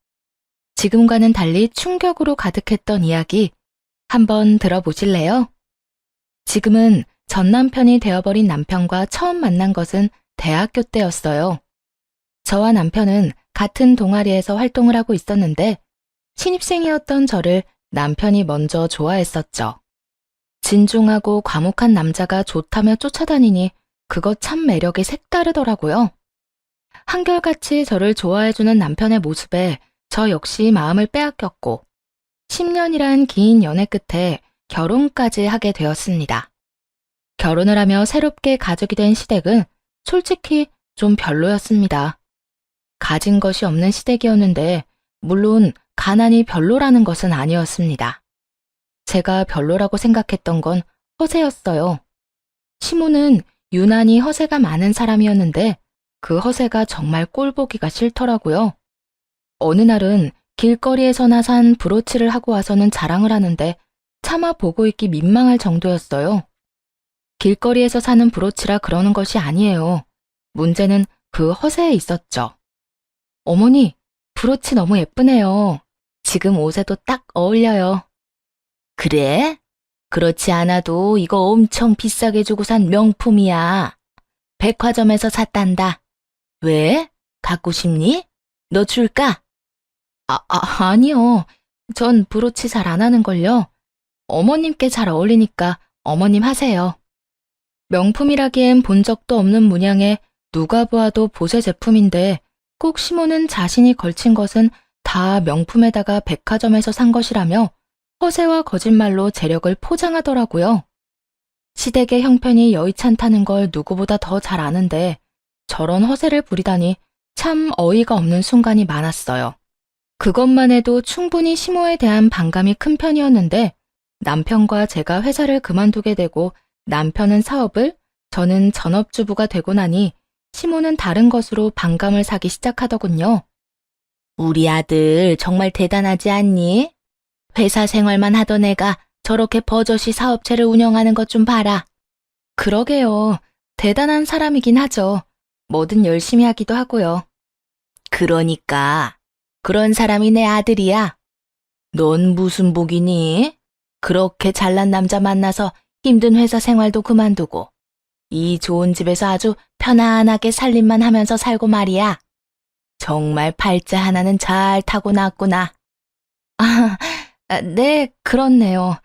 지금과는 달리 충격으로 가득했던 이야기 한번 들어보실래요? 지금은 전 남편이 되어버린 남편과 처음 만난 것은 대학교 때였어요. 저와 남편은 같은 동아리에서 활동을 하고 있었는데 신입생이었던 저를 남편이 먼저 좋아했었죠. 진중하고 과묵한 남자가 좋다며 쫓아다니니 그거 참 매력이 색다르더라고요. 한결같이 저를 좋아해주는 남편의 모습에 저 역시 마음을 빼앗겼고 10년이란 긴 연애 끝에 결혼까지 하게 되었습니다. 결혼을 하며 새롭게 가족이 된 시댁은 솔직히 좀 별로였습니다. 가진 것이 없는 시댁이었는데 물론 가난이 별로라는 것은 아니었습니다. 제가 별로라고 생각했던 건 허세였어요. 시모는 유난히 허세가 많은 사람이었는데 그 허세가 정말 꼴보기가 싫더라고요. 어느 날은 길거리에서나 산 브로치를 하고 와서는 자랑을 하는데 차마 보고 있기 민망할 정도였어요. 길거리에서 사는 브로치라 그러는 것이 아니에요. 문제는 그 허세에 있었죠. 어머니, 브로치 너무 예쁘네요. 지금 옷에도 딱 어울려요. 그래? 그렇지 않아도 이거 엄청 비싸게 주고 산 명품이야. 백화점에서 샀단다. 왜? 갖고 싶니? 너 줄까? 아니요. 전 브로치 잘 안 하는걸요. 어머님께 잘 어울리니까 어머님 하세요. 명품이라기엔 본 적도 없는 문양에 누가 보아도 보세 제품인데 꼭 시모는 자신이 걸친 것은 다 명품에다가 백화점에서 산 것이라며 허세와 거짓말로 재력을 포장하더라고요. 시댁의 형편이 여의찮다는 걸 누구보다 더 잘 아는데 저런 허세를 부리다니 참 어이가 없는 순간이 많았어요. 그것만 해도 충분히 시모에 대한 반감이 큰 편이었는데 남편과 제가 회사를 그만두게 되고 남편은 사업을, 저는 전업주부가 되고 나니 시모는 다른 것으로 반감을 사기 시작하더군요. 우리 아들 정말 대단하지 않니? 회사 생활만 하던 애가 저렇게 버젓이 사업체를 운영하는 것 좀 봐라. 그러게요. 대단한 사람이긴 하죠. 뭐든 열심히 하기도 하고요. 그러니까 그런 사람이 내 아들이야. 넌 무슨 복이니? 그렇게 잘난 남자 만나서 힘든 회사 생활도 그만두고 이 좋은 집에서 아주 편안하게 살림만 하면서 살고 말이야. 정말 팔자 하나는 잘 타고났구나. 네, 그렇네요.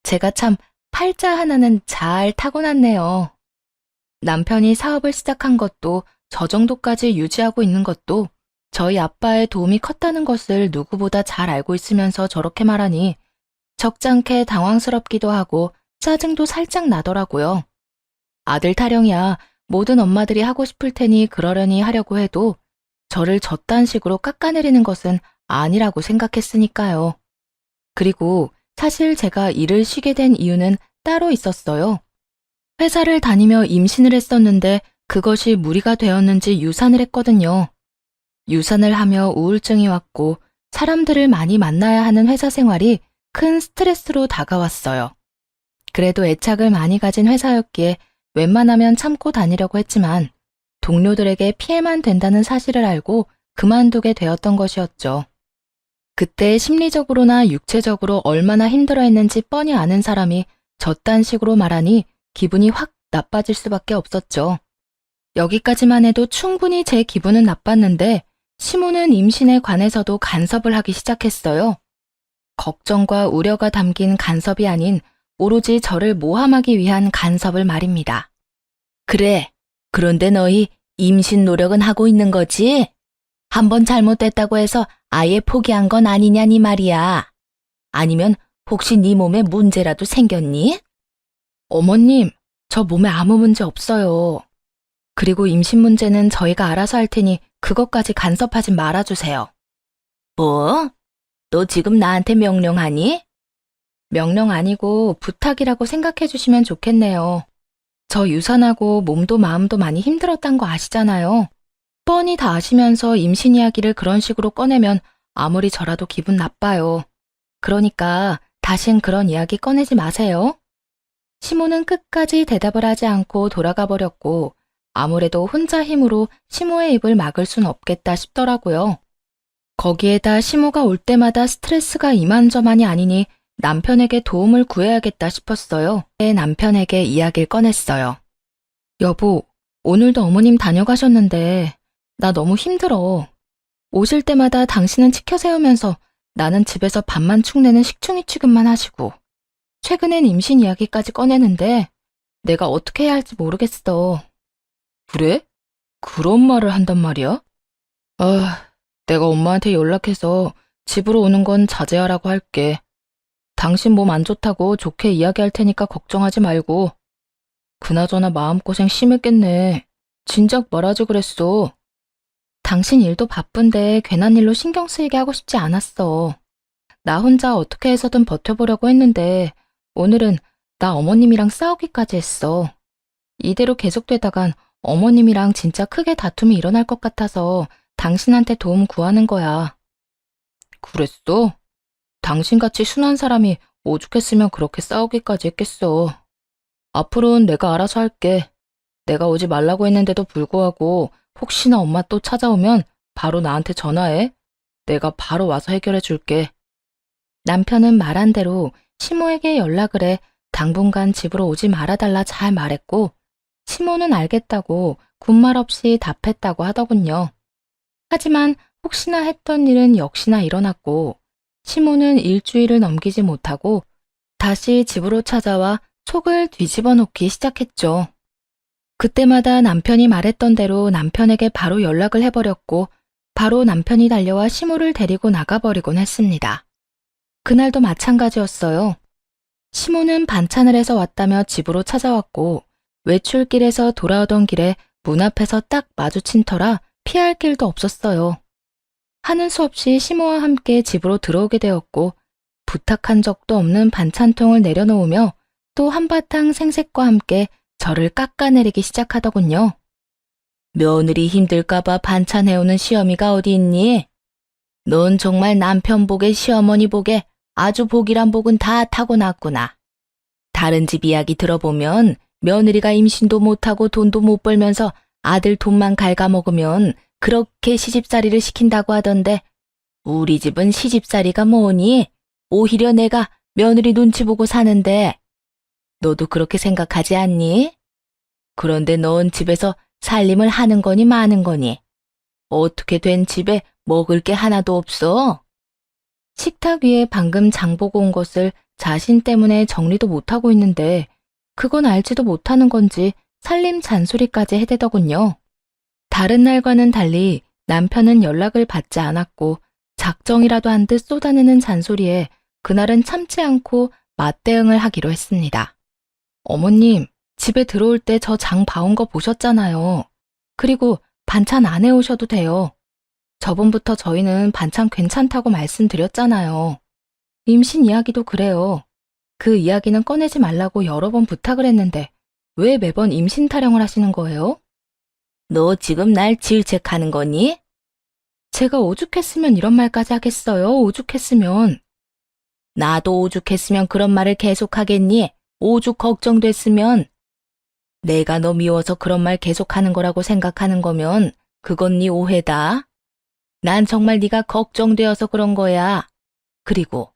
제가 참 팔자 하나는 잘 타고났네요. 남편이 사업을 시작한 것도 저 정도까지 유지하고 있는 것도 저희 아빠의 도움이 컸다는 것을 누구보다 잘 알고 있으면서 저렇게 말하니 적잖게 당황스럽기도 하고 짜증도 살짝 나더라고요. 아들 타령이야 모든 엄마들이 하고 싶을 테니 그러려니 하려고 해도 저를 저딴 식으로 깎아내리는 것은 아니라고 생각했으니까요. 그리고 사실 제가 일을 쉬게 된 이유는 따로 있었어요. 회사를 다니며 임신을 했었는데 그것이 무리가 되었는지 유산을 했거든요. 유산을 하며 우울증이 왔고 사람들을 많이 만나야 하는 회사 생활이 큰 스트레스로 다가왔어요. 그래도 애착을 많이 가진 회사였기에 웬만하면 참고 다니려고 했지만 동료들에게 피해만 된다는 사실을 알고 그만두게 되었던 것이었죠. 그때 심리적으로나 육체적으로 얼마나 힘들어했는지 뻔히 아는 사람이 저딴 식으로 말하니 기분이 확 나빠질 수밖에 없었죠. 여기까지만 해도 충분히 제 기분은 나빴는데 시모는 임신에 관해서도 간섭을 하기 시작했어요. 걱정과 우려가 담긴 간섭이 아닌 오로지 저를 모함하기 위한 간섭을 말입니다. 그래, 그런데 너희 임신 노력은 하고 있는 거지? 한번 잘못됐다고 해서 아예 포기한 건 아니냐니 말이야. 아니면 혹시 네 몸에 문제라도 생겼니? 어머님, 저 몸에 아무 문제 없어요. 그리고 임신 문제는 저희가 알아서 할 테니 그것까지 간섭하지 말아주세요. 뭐? 너 지금 나한테 명령하니? 명령 아니고 부탁이라고 생각해 주시면 좋겠네요. 저 유산하고 몸도 마음도 많이 힘들었단 거 아시잖아요. 뻔히 다 아시면서 임신 이야기를 그런 식으로 꺼내면 아무리 저라도 기분 나빠요. 그러니까 다신 그런 이야기 꺼내지 마세요. 시모는 끝까지 대답을 하지 않고 돌아가 버렸고 아무래도 혼자 힘으로 시모의 입을 막을 순 없겠다 싶더라고요. 거기에다 시모가 올 때마다 스트레스가 이만저만이 아니니 남편에게 도움을 구해야겠다 싶었어요. 제 남편에게 이야기를 꺼냈어요. 여보, 오늘도 어머님 다녀가셨는데 나 너무 힘들어. 오실 때마다 당신은 치켜 세우면서 나는 집에서 밥만 축내는 식충이 취급만 하시고 최근엔 임신 이야기까지 꺼내는데 내가 어떻게 해야 할지 모르겠어. 그래? 그런 말을 한단 말이야? 내가 엄마한테 연락해서 집으로 오는 건 자제하라고 할게. 당신 몸 안 좋다고 좋게 이야기할 테니까 걱정하지 말고. 그나저나 마음고생 심했겠네. 진작 말하지 그랬어. 당신 일도 바쁜데 괜한 일로 신경 쓰이게 하고 싶지 않았어. 나 혼자 어떻게 해서든 버텨보려고 했는데 오늘은 나 어머님이랑 싸우기까지 했어. 이대로 계속되다간 어머님이랑 진짜 크게 다툼이 일어날 것 같아서 당신한테 도움 구하는 거야. 그랬어? 당신같이 순한 사람이 오죽했으면 그렇게 싸우기까지 했겠어. 앞으로는 내가 알아서 할게. 내가 오지 말라고 했는데도 불구하고 혹시나 엄마 또 찾아오면 바로 나한테 전화해. 내가 바로 와서 해결해 줄게. 남편은 말한 대로 시모에게 연락을 해 당분간 집으로 오지 말아달라 잘 말했고 시모는 알겠다고 군말 없이 답했다고 하더군요. 하지만 혹시나 했던 일은 역시나 일어났고 시모는 일주일을 넘기지 못하고 다시 집으로 찾아와 속을 뒤집어 놓기 시작했죠. 그때마다 남편이 말했던 대로 남편에게 바로 연락을 해버렸고 바로 남편이 달려와 시모를 데리고 나가버리곤 했습니다. 그날도 마찬가지였어요. 시모는 반찬을 해서 왔다며 집으로 찾아왔고 외출길에서 돌아오던 길에 문 앞에서 딱 마주친 터라 피할 길도 없었어요. 하는 수 없이 시모와 함께 집으로 들어오게 되었고 부탁한 적도 없는 반찬통을 내려놓으며 또 한바탕 생색과 함께 저를 깎아내리기 시작하더군요. 며느리 힘들까봐 반찬 해오는 시어미가 어디 있니? 넌 정말 남편 복에 시어머니 복에 아주 복이란 복은 다 타고났구나. 다른 집 이야기 들어보면 며느리가 임신도 못하고 돈도 못 벌면서 아들 돈만 갉아먹으면 그렇게 시집살이를 시킨다고 하던데 우리 집은 시집살이가 뭐니? 오히려 내가 며느리 눈치 보고 사는데 너도 그렇게 생각하지 않니? 그런데 넌 집에서 살림을 하는 거니 마는 거니? 어떻게 된 집에 먹을 게 하나도 없어? 식탁 위에 방금 장 보고 온 것을 자신 때문에 정리도 못하고 있는데 그건 알지도 못하는 건지 살림 잔소리까지 해대더군요. 다른 날과는 달리 남편은 연락을 받지 않았고 작정이라도 한 듯 쏟아내는 잔소리에 그날은 참지 않고 맞대응을 하기로 했습니다. 어머님, 집에 들어올 때 저 장 봐온 거 보셨잖아요. 그리고 반찬 안 해오셔도 돼요. 저번부터 저희는 반찬 괜찮다고 말씀드렸잖아요. 임신 이야기도 그래요. 그 이야기는 꺼내지 말라고 여러 번 부탁을 했는데 왜 매번 임신 타령을 하시는 거예요? 너 지금 날 질책하는 거니? 제가 오죽했으면 이런 말까지 하겠어요. 오죽했으면. 나도 오죽했으면 그런 말을 계속하겠니? 오죽 걱정됐으면. 내가 너 미워서 그런 말 계속하는 거라고 생각하는 거면 그건 네 오해다. 난 정말 네가 걱정되어서 그런 거야. 그리고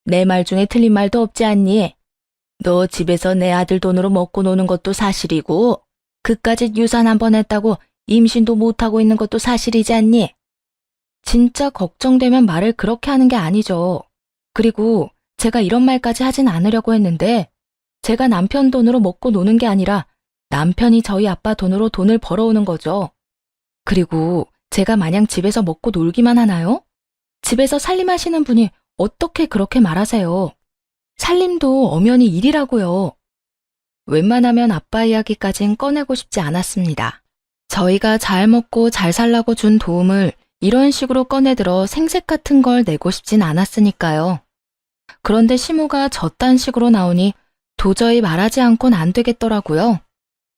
내 말 중에 틀린 말도 없지 않니? 너 집에서 내 아들 돈으로 먹고 노는 것도 사실이고 그까짓 유산 한 번 했다고 임신도 못하고 있는 것도 사실이지 않니? 진짜 걱정되면 말을 그렇게 하는 게 아니죠. 그리고 제가 이런 말까지 하진 않으려고 했는데 제가 남편 돈으로 먹고 노는 게 아니라 남편이 저희 아빠 돈으로 돈을 벌어오는 거죠. 그리고 제가 마냥 집에서 먹고 놀기만 하나요? 집에서 살림하시는 분이 어떻게 그렇게 말하세요? 살림도 엄연히 일이라고요. 웬만하면 아빠 이야기까진 꺼내고 싶지 않았습니다. 저희가 잘 먹고 잘 살라고 준 도움을 이런 식으로 꺼내들어 생색 같은 걸 내고 싶진 않았으니까요. 그런데 시모가 저딴 식으로 나오니 도저히 말하지 않곤 안 되겠더라고요.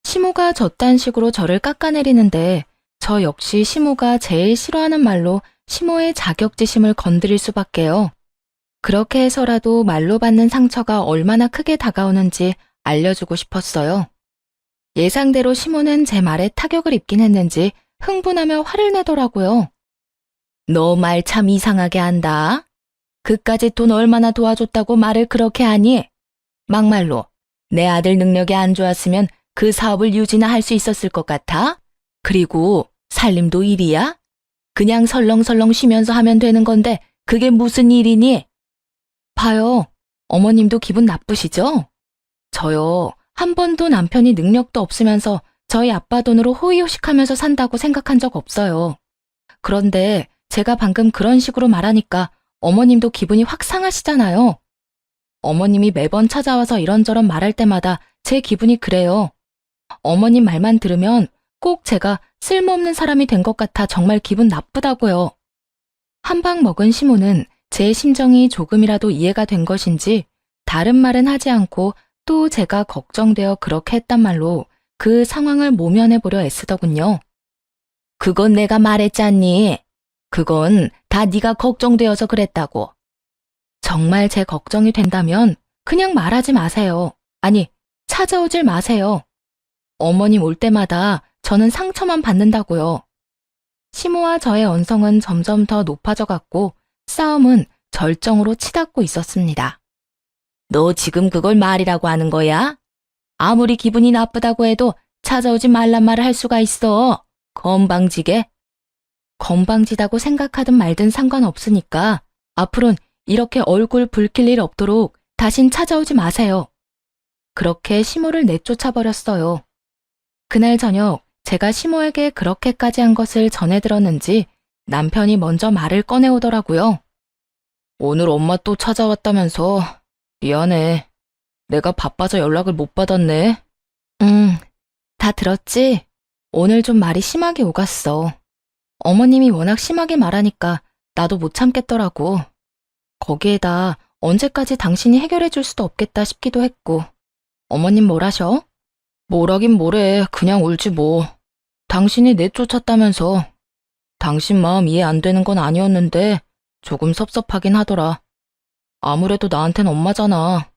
시모가 저딴 식으로 저를 깎아내리는데 저 역시 시모가 제일 싫어하는 말로 시모의 자격지심을 건드릴 수밖에요. 그렇게 해서라도 말로 받는 상처가 얼마나 크게 다가오는지 알려주고 싶었어요. 예상대로 시모는 제 말에 타격을 입긴 했는지 흥분하며 화를 내더라고요. 너 말 참 이상하게 한다. 그까짓 돈 얼마나 도와줬다고 말을 그렇게 하니? 막말로 내 아들 능력이 안 좋았으면 그 사업을 유지나 할 수 있었을 것 같아? 그리고 살림도 일이야? 그냥 설렁설렁 쉬면서 하면 되는 건데 그게 무슨 일이니? 봐요. 어머님도 기분 나쁘시죠? 저요. 한 번도 남편이 능력도 없으면서 저희 아빠 돈으로 호의호식하면서 산다고 생각한 적 없어요. 그런데 제가 방금 그런 식으로 말하니까 어머님도 기분이 확 상하시잖아요. 어머님이 매번 찾아와서 이런저런 말할 때마다 제 기분이 그래요. 어머님 말만 들으면 꼭 제가 쓸모없는 사람이 된 것 같아 정말 기분 나쁘다고요. 한 방 먹은 시모는 제 심정이 조금이라도 이해가 된 것인지 다른 말은 하지 않고 또 제가 걱정되어 그렇게 했단 말로 그 상황을 모면해보려 애쓰더군요. 그건 내가 말했잖니. 그건 다 네가 걱정되어서 그랬다고. 정말 제 걱정이 된다면 그냥 말하지 마세요. 아니, 찾아오질 마세요. 어머님 올 때마다 저는 상처만 받는다고요. 시모와 저의 언성은 점점 더 높아져 갔고 싸움은 절정으로 치닫고 있었습니다. 너 지금 그걸 말이라고 하는 거야? 아무리 기분이 나쁘다고 해도 찾아오지 말란 말을 할 수가 있어. 건방지게. 건방지다고 생각하든 말든 상관없으니까 앞으론 이렇게 얼굴 붉힐 일 없도록 다신 찾아오지 마세요. 그렇게 시모를 내쫓아버렸어요. 그날 저녁 제가 시모에게 그렇게까지 한 것을 전해 들었는지 남편이 먼저 말을 꺼내오더라고요. 오늘 엄마 또 찾아왔다면서 미안해. 내가 바빠서 연락을 못 받았네. 다 들었지? 오늘 좀 말이 심하게 오갔어. 어머님이 워낙 심하게 말하니까 나도 못 참겠더라고. 거기에다 언제까지 당신이 해결해 줄 수도 없겠다 싶기도 했고. 어머님 뭐라셔? 뭐라긴 뭐래. 그냥 울지 뭐. 당신이 내쫓았다면서. 당신 마음 이해 안 되는 건 아니었는데 조금 섭섭하긴 하더라. 아무래도 나한텐 엄마잖아.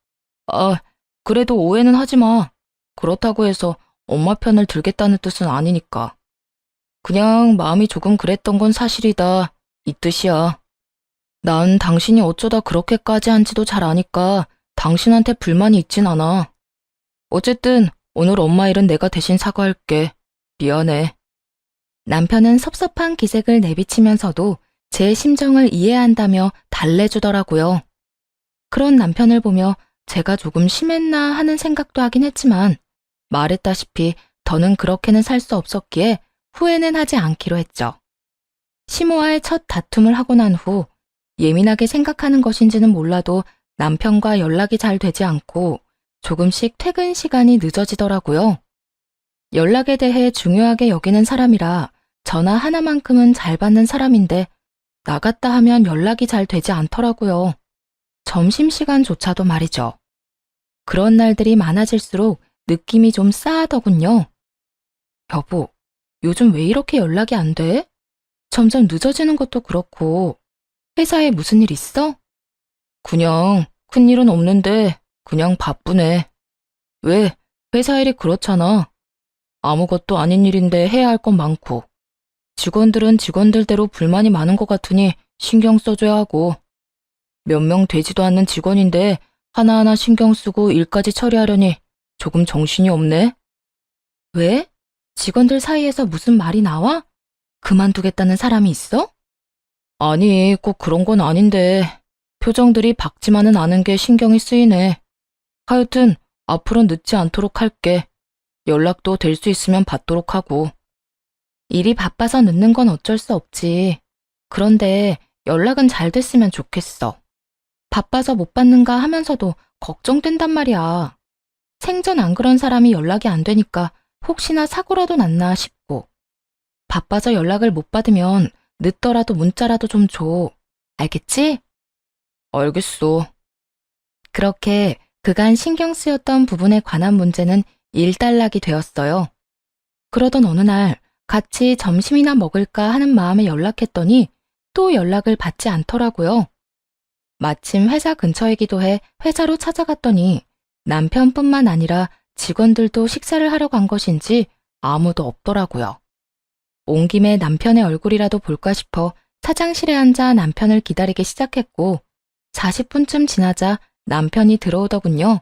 아, 그래도 오해는 하지 마. 그렇다고 해서 엄마 편을 들겠다는 뜻은 아니니까. 그냥 마음이 조금 그랬던 건 사실이다. 이 뜻이야. 난 당신이 어쩌다 그렇게까지 한지도 잘 아니까 당신한테 불만이 있진 않아. 어쨌든 오늘 엄마 일은 내가 대신 사과할게. 미안해. 남편은 섭섭한 기색을 내비치면서도 제 심정을 이해한다며 달래주더라고요. 그런 남편을 보며 제가 조금 심했나 하는 생각도 하긴 했지만 말했다시피 더는 그렇게는 살 수 없었기에 후회는 하지 않기로 했죠. 시모와의 첫 다툼을 하고 난 후 예민하게 생각하는 것인지는 몰라도 남편과 연락이 잘 되지 않고 조금씩 퇴근 시간이 늦어지더라고요. 연락에 대해 중요하게 여기는 사람이라 전화 하나만큼은 잘 받는 사람인데 나갔다 하면 연락이 잘 되지 않더라고요. 점심시간조차도 말이죠. 그런 날들이 많아질수록 느낌이 좀 싸하더군요. 여보, 요즘 왜 이렇게 연락이 안 돼? 점점 늦어지는 것도 그렇고 회사에 무슨 일 있어? 그냥 큰일은 없는데 그냥 바쁘네. 왜? 회사 일이 그렇잖아. 아무것도 아닌 일인데 해야 할 건 많고. 직원들은 직원들대로 불만이 많은 것 같으니 신경 써줘야 하고, 몇 명 되지도 않는 직원인데 하나하나 신경 쓰고 일까지 처리하려니 조금 정신이 없네. 왜? 직원들 사이에서 무슨 말이 나와? 그만두겠다는 사람이 있어? 아니, 꼭 그런 건 아닌데 표정들이 밝지만은 않은 게 신경이 쓰이네. 하여튼 앞으로 늦지 않도록 할게. 연락도 될 수 있으면 받도록 하고. 일이 바빠서 늦는 건 어쩔 수 없지. 그런데 연락은 잘 됐으면 좋겠어. 바빠서 못 받는가 하면서도 걱정된단 말이야. 생전 안 그런 사람이 연락이 안 되니까 혹시나 사고라도 났나 싶고. 바빠서 연락을 못 받으면 늦더라도 문자라도 좀 줘. 알겠지? 알겠어. 그렇게 그간 신경 쓰였던 부분에 관한 문제는 일단락이 되었어요. 그러던 어느 날 같이 점심이나 먹을까 하는 마음에 연락했더니 또 연락을 받지 않더라고요. 마침 회사 근처이기도 해 회사로 찾아갔더니 남편뿐만 아니라 직원들도 식사를 하러 간 것인지 아무도 없더라고요. 온 김에 남편의 얼굴이라도 볼까 싶어 사장실에 앉아 남편을 기다리기 시작했고 40분쯤 지나자 남편이 들어오더군요.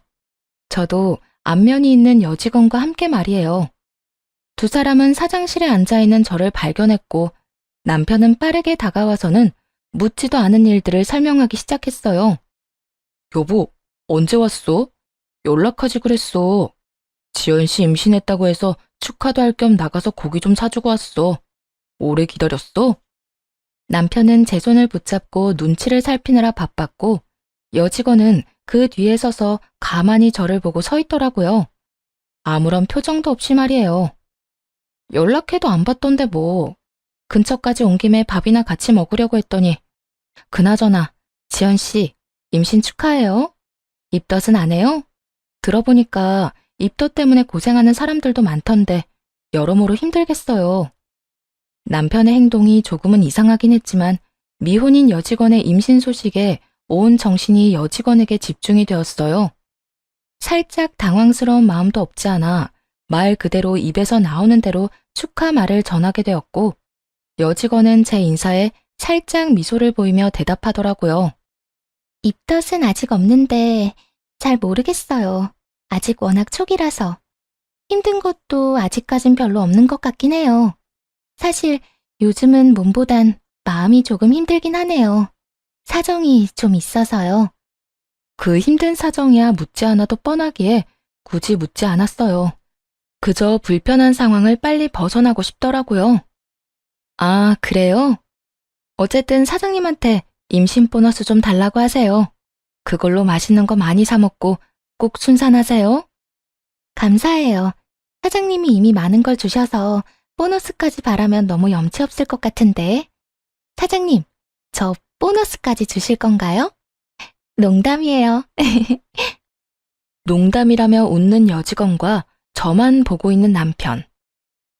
저도 안면이 있는 여직원과 함께 말이에요. 두 사람은 사장실에 앉아있는 저를 발견했고 남편은 빠르게 다가와서는 묻지도 않은 일들을 설명하기 시작했어요. 여보, 언제 왔어? 연락하지 그랬어. 지연 씨 임신했다고 해서 축하도 할 겸 나가서 고기 좀 사주고 왔어. 오래 기다렸어? 남편은 제 손을 붙잡고 눈치를 살피느라 바빴고 여직원은 그 뒤에 서서 가만히 저를 보고 서 있더라고요. 아무런 표정도 없이 말이에요. 연락해도 안 받던데 뭐. 근처까지 온 김에 밥이나 같이 먹으려고 했더니 그나저나 지연 씨 임신 축하해요. 입덧은 안 해요? 들어보니까 입덧 때문에 고생하는 사람들도 많던데 여러모로 힘들겠어요. 남편의 행동이 조금은 이상하긴 했지만 미혼인 여직원의 임신 소식에 온 정신이 여직원에게 집중이 되었어요. 살짝 당황스러운 마음도 없지 않아 말 그대로 입에서 나오는 대로 축하 말을 전하게 되었고 여직원은 제 인사에 살짝 미소를 보이며 대답하더라고요. 입덧은 아직 없는데 잘 모르겠어요. 아직 워낙 초기라서. 힘든 것도 아직까진 별로 없는 것 같긴 해요. 사실 요즘은 몸보단 마음이 조금 힘들긴 하네요. 사정이 좀 있어서요. 그 힘든 사정이야 묻지 않아도 뻔하기에 굳이 묻지 않았어요. 그저 불편한 상황을 빨리 벗어나고 싶더라고요. 아, 그래요? 어쨌든 사장님한테 임신 보너스 좀 달라고 하세요. 그걸로 맛있는 거 많이 사 먹고 꼭 순산하세요. 감사해요. 사장님이 이미 많은 걸 주셔서 보너스까지 바라면 너무 염치 없을 것 같은데. 사장님, 저 보너스까지 주실 건가요? 농담이에요. 농담이라며 웃는 여직원과 저만 보고 있는 남편.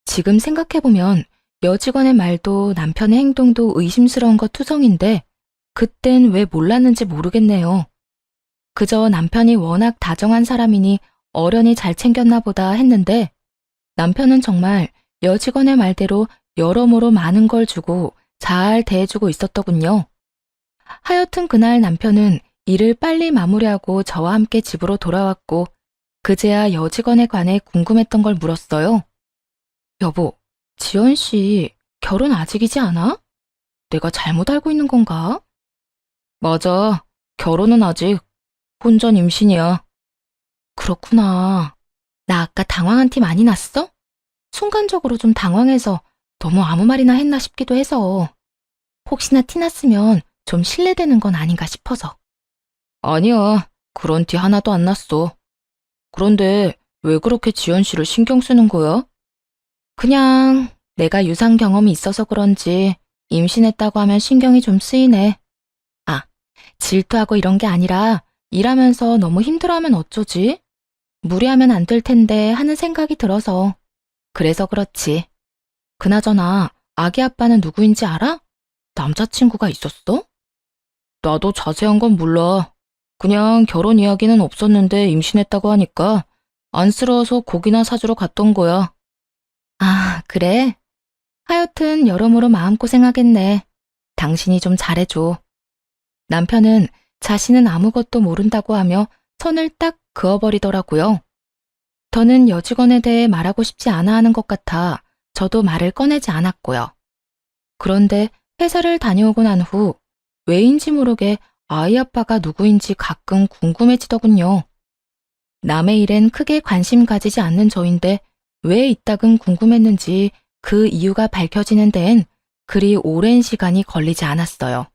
지금 생각해보면 여직원의 말도 남편의 행동도 의심스러운 것 투성인데 그땐 왜 몰랐는지 모르겠네요. 그저 남편이 워낙 다정한 사람이니 어련히 잘 챙겼나 보다 했는데 남편은 정말 여직원의 말대로 여러모로 많은 걸 주고 잘 대해주고 있었더군요. 하여튼 그날 남편은 일을 빨리 마무리하고 저와 함께 집으로 돌아왔고 그제야 여직원에 관해 궁금했던 걸 물었어요. 여보, 지연 씨 결혼 아직이지 않아? 내가 잘못 알고 있는 건가? 맞아. 결혼은 아직. 혼전 임신이야. 그렇구나. 나 아까 당황한 티 많이 났어? 순간적으로 좀 당황해서 너무 아무 말이나 했나 싶기도 해서. 혹시나 티 났으면 좀 실례되는 건 아닌가 싶어서. 아니야. 그런 티 하나도 안 났어. 그런데 왜 그렇게 지연 씨를 신경 쓰는 거야? 그냥 내가 유산 경험이 있어서 그런지 임신했다고 하면 신경이 좀 쓰이네. 아, 질투하고 이런 게 아니라 일하면서 너무 힘들어하면 어쩌지? 무리하면 안 될 텐데 하는 생각이 들어서. 그래서 그렇지. 그나저나 아기 아빠는 누구인지 알아? 남자친구가 있었어? 나도 자세한 건 몰라. 그냥 결혼 이야기는 없었는데 임신했다고 하니까 안쓰러워서 고기나 사주러 갔던 거야. 아, 그래? 하여튼 여러모로 마음고생하겠네. 당신이 좀 잘해줘. 남편은 자신은 아무것도 모른다고 하며 선을 딱 그어버리더라고요. 더는 여직원에 대해 말하고 싶지 않아 하는 것 같아 저도 말을 꺼내지 않았고요. 그런데 회사를 다녀오고 난 후 왜인지 모르게 아이 아빠가 누구인지 가끔 궁금해지더군요. 남의 일엔 크게 관심 가지지 않는 저인데 왜 이따금 궁금했는지 그 이유가 밝혀지는 데엔 그리 오랜 시간이 걸리지 않았어요.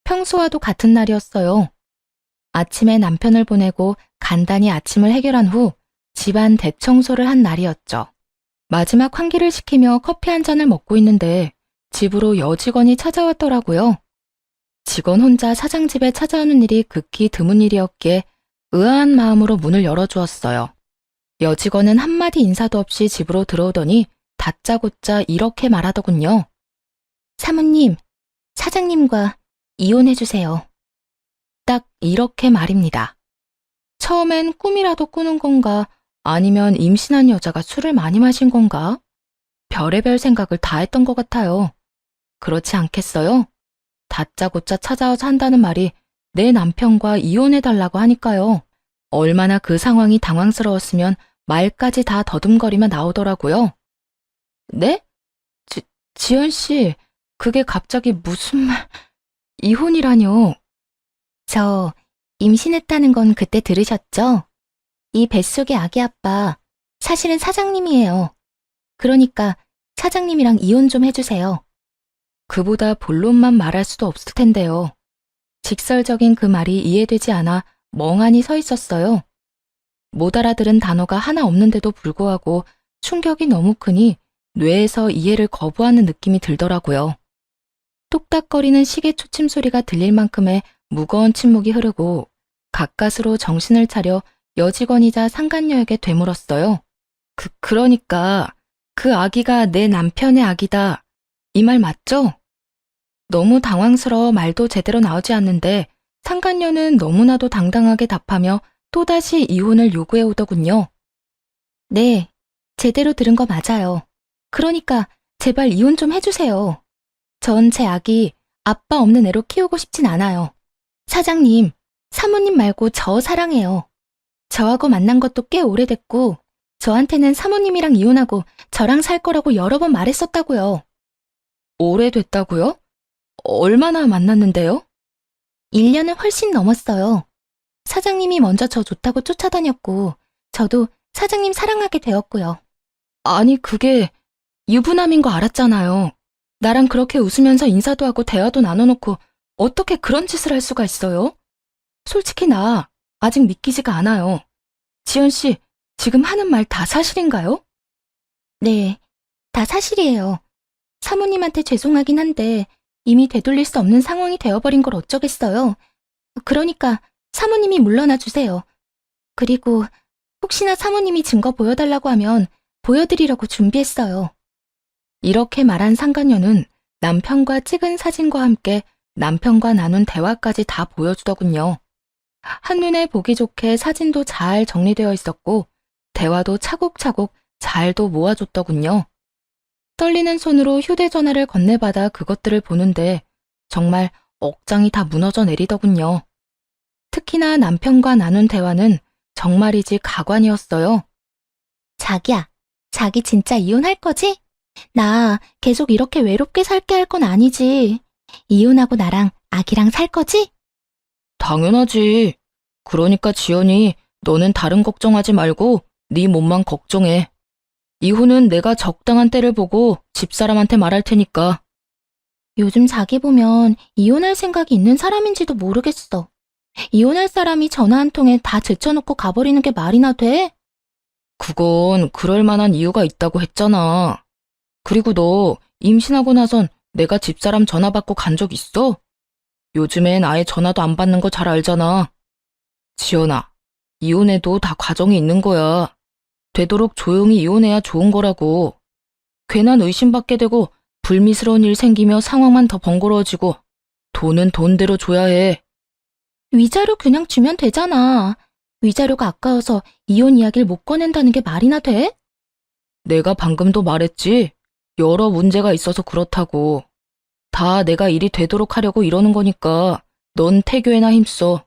평소와도 같은 날이었어요. 아침에 남편을 보내고 간단히 아침을 해결한 후 집안 대청소를 한 날이었죠. 마지막 환기를 시키며 커피 한 잔을 먹고 있는데 집으로 여직원이 찾아왔더라고요. 직원 혼자 사장 집에 찾아오는 일이 극히 드문 일이었기에 의아한 마음으로 문을 열어주었어요. 여직원은 한마디 인사도 없이 집으로 들어오더니 다짜고짜 이렇게 말하더군요. 사모님, 사장님과 이혼해주세요. 딱 이렇게 말입니다. 처음엔 꿈이라도 꾸는 건가 아니면 임신한 여자가 술을 많이 마신 건가? 별의별 생각을 다 했던 것 같아요. 그렇지 않겠어요? 다짜고짜 찾아와서 한다는 말이 내 남편과 이혼해달라고 하니까요. 얼마나 그 상황이 당황스러웠으면 말까지 다 더듬거리며 나오더라고요. 네? 지연 씨, 그게 갑자기 무슨 말... 이혼이라뇨? 저 임신했다는 건 그때 들으셨죠? 이 뱃속의 아기 아빠, 사실은 사장님이에요. 그러니까 사장님이랑 이혼 좀 해주세요. 그보다 본론만 말할 수도 없을 텐데요. 직설적인 그 말이 이해되지 않아 멍하니 서 있었어요. 못 알아들은 단어가 하나 없는데도 불구하고 충격이 너무 크니 뇌에서 이해를 거부하는 느낌이 들더라고요. 똑딱거리는 시계 초침 소리가 들릴 만큼의 무거운 침묵이 흐르고 가까스로 정신을 차려 여직원이자 상간녀에게 되물었어요. 그러니까 그 아기가 내 남편의 아기다. 이 말 맞죠? 너무 당황스러워 말도 제대로 나오지 않는데 상간녀는 너무나도 당당하게 답하며 또다시 이혼을 요구해 오더군요. 네, 제대로 들은 거 맞아요. 그러니까 제발 이혼 좀 해주세요. 전 제 아기 아빠 없는 애로 키우고 싶진 않아요. 사장님, 사모님 말고 저 사랑해요. 저하고 만난 것도 꽤 오래됐고 저한테는 사모님이랑 이혼하고 저랑 살 거라고 여러 번 말했었다고요. 오래됐다고요? 얼마나 만났는데요? 1년은 훨씬 넘었어요. 사장님이 먼저 저 좋다고 쫓아다녔고 저도 사장님 사랑하게 되었고요. 아니 그게 유부남인 거 알았잖아요. 나랑 그렇게 웃으면서 인사도 하고 대화도 나눠놓고 어떻게 그런 짓을 할 수가 있어요? 솔직히 나 아직 믿기지가 않아요. 지연 씨, 지금 하는 말 다 사실인가요? 네, 다 사실이에요. 사모님한테 죄송하긴 한데 이미 되돌릴 수 없는 상황이 되어버린 걸 어쩌겠어요. 그러니까 사모님이 물러나 주세요. 그리고 혹시나 사모님이 증거 보여달라고 하면 보여드리려고 준비했어요. 이렇게 말한 상간녀는 남편과 찍은 사진과 함께 남편과 나눈 대화까지 다 보여주더군요. 한눈에 보기 좋게 사진도 잘 정리되어 있었고 대화도 차곡차곡 잘도 모아줬더군요. 떨리는 손으로 휴대전화를 건네받아 그것들을 보는데 정말 억장이 다 무너져 내리더군요. 특히나 남편과 나눈 대화는 정말이지 가관이었어요. 자기야, 자기 진짜 이혼할 거지? 나 계속 이렇게 외롭게 살게 할 건 아니지. 이혼하고 나랑 아기랑 살 거지? 당연하지. 그러니까 지연이 너는 다른 걱정하지 말고 네 몸만 걱정해. 이혼은 내가 적당한 때를 보고 집사람한테 말할 테니까. 요즘 자기 보면 이혼할 생각이 있는 사람인지도 모르겠어. 이혼할 사람이 전화 한 통에 다 제쳐놓고 가버리는 게 말이나 돼? 그건 그럴 만한 이유가 있다고 했잖아. 그리고 너 임신하고 나선 내가 집사람 전화 받고 간 적 있어? 요즘엔 아예 전화도 안 받는 거 잘 알잖아. 지연아, 이혼해도 다 과정이 있는 거야. 되도록 조용히 이혼해야 좋은 거라고. 괜한 의심받게 되고 불미스러운 일 생기며 상황만 더 번거로워지고 돈은 돈대로 줘야 해. 위자료 그냥 주면 되잖아. 위자료가 아까워서 이혼 이야기를 못 꺼낸다는 게 말이나 돼? 내가 방금도 말했지. 여러 문제가 있어서 그렇다고. 다 내가 일이 되도록 하려고 이러는 거니까 넌 태교에나 힘써.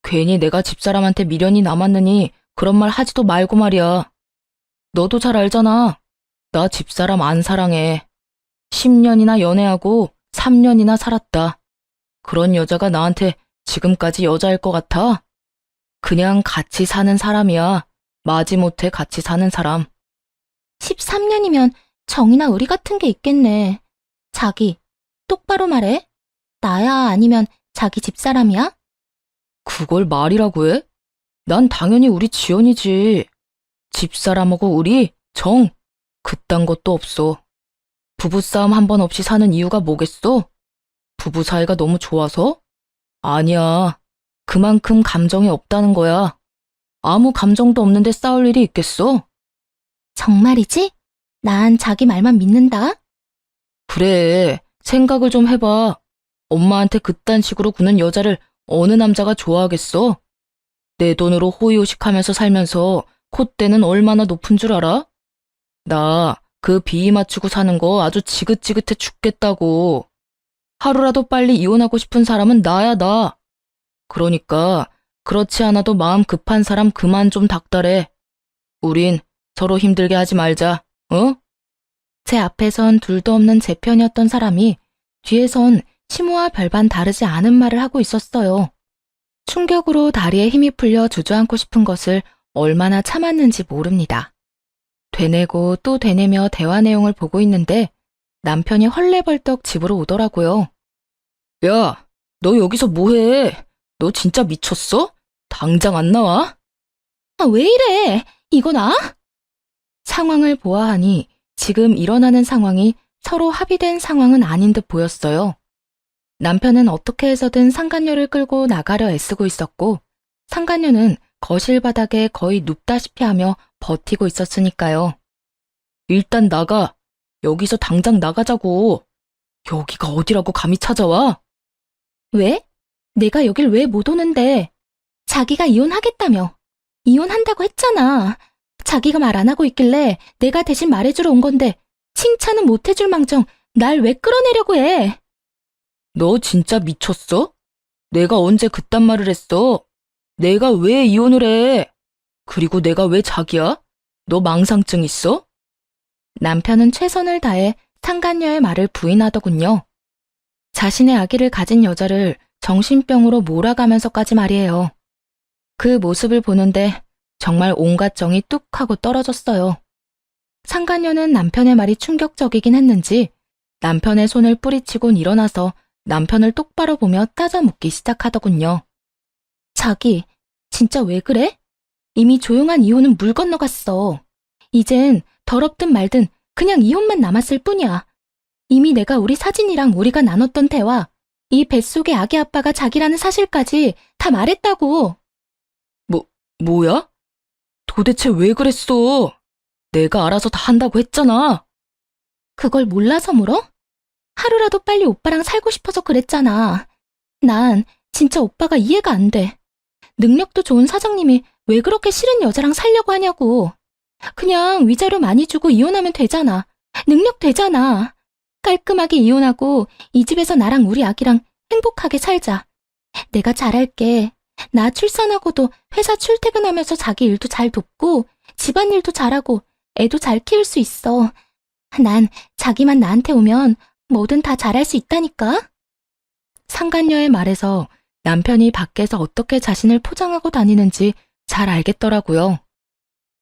괜히 내가 집사람한테 미련이 남았느니 그런 말 하지도 말고 말이야. 너도 잘 알잖아. 나 집사람 안 사랑해. 10년이나 연애하고 3년이나 살았다. 그런 여자가 나한테 지금까지 여자일 것 같아? 그냥 같이 사는 사람이야. 마지못해 같이 사는 사람. 13년이면 정이나 의리 같은 게 있겠네. 자기, 똑바로 말해. 나야 아니면 자기 집사람이야? 그걸 말이라고 해? 난 당연히 우리 지연이지. 집사람하고 우리, 정, 그딴 것도 없어. 부부싸움 한 번 없이 사는 이유가 뭐겠어? 부부 사이가 너무 좋아서? 아니야. 그만큼 감정이 없다는 거야. 아무 감정도 없는데 싸울 일이 있겠어? 정말이지? 난 자기 말만 믿는다. 그래, 생각을 좀 해봐. 엄마한테 그딴 식으로 구는 여자를 어느 남자가 좋아하겠어? 내 돈으로 호의호식하면서 살면서 콧대는 얼마나 높은 줄 알아? 나 그 비위 맞추고 사는 거 아주 지긋지긋해 죽겠다고. 하루라도 빨리 이혼하고 싶은 사람은 나야, 나. 그러니까 그렇지 않아도 마음 급한 사람 그만 좀 닥달해. 우린 서로 힘들게 하지 말자, 어? 제 앞에선 둘도 없는 제 편이었던 사람이 뒤에선 시무와 별반 다르지 않은 말을 하고 있었어요. 충격으로 다리에 힘이 풀려 주저앉고 싶은 것을 얼마나 참았는지 모릅니다. 되뇌고 또 되뇌며 대화 내용을 보고 있는데 남편이 헐레벌떡 집으로 오더라고요. 야, 너 여기서 뭐해? 너 진짜 미쳤어? 당장 안 나와? 아, 왜 이래? 이거 나? 상황을 보아하니 지금 일어나는 상황이 서로 합의된 상황은 아닌 듯 보였어요. 남편은 어떻게 해서든 상간녀를 끌고 나가려 애쓰고 있었고 상간녀는 거실 바닥에 거의 눕다시피 하며 버티고 있었으니까요. 일단 나가. 여기서 당장 나가자고. 여기가 어디라고 감히 찾아와? 왜? 내가 여길 왜 못 오는데? 자기가 이혼하겠다며. 이혼한다고 했잖아. 자기가 말 안 하고 있길래 내가 대신 말해주러 온 건데 칭찬은 못 해줄 망정 날 왜 끌어내려고 해? 너 진짜 미쳤어? 내가 언제 그딴 말을 했어? 내가 왜 이혼을 해? 그리고 내가 왜 자기야? 너 망상증 있어? 남편은 최선을 다해 상간녀의 말을 부인하더군요. 자신의 아기를 가진 여자를 정신병으로 몰아가면서까지 말이에요. 그 모습을 보는데 정말 온갖 정이 뚝 하고 떨어졌어요. 상간녀는 남편의 말이 충격적이긴 했는지 남편의 손을 뿌리치곤 일어나서 남편을 똑바로 보며 따져 묻기 시작하더군요. 자기, 진짜 왜 그래? 이미 조용한 이혼은 물 건너갔어. 이젠 더럽든 말든 그냥 이혼만 남았을 뿐이야. 이미 내가 우리 사진이랑 우리가 나눴던 대화, 이 뱃속의 아기 아빠가 자기라는 사실까지 다 말했다고. 뭐야? 도대체 왜 그랬어? 내가 알아서 다 한다고 했잖아. 그걸 몰라서 물어? 하루라도 빨리 오빠랑 살고 싶어서 그랬잖아. 난 진짜 오빠가 이해가 안 돼. 능력도 좋은 사장님이 왜 그렇게 싫은 여자랑 살려고 하냐고. 그냥 위자료 많이 주고 이혼하면 되잖아. 능력 되잖아. 깔끔하게 이혼하고 이 집에서 나랑 우리 아기랑 행복하게 살자. 내가 잘할게. 나 출산하고도 회사 출퇴근하면서 자기 일도 잘 돕고 집안일도 잘하고 애도 잘 키울 수 있어. 난 자기만 나한테 오면 뭐든 다 잘할 수 있다니까. 상간녀의 말에서 남편이 밖에서 어떻게 자신을 포장하고 다니는지 잘 알겠더라고요.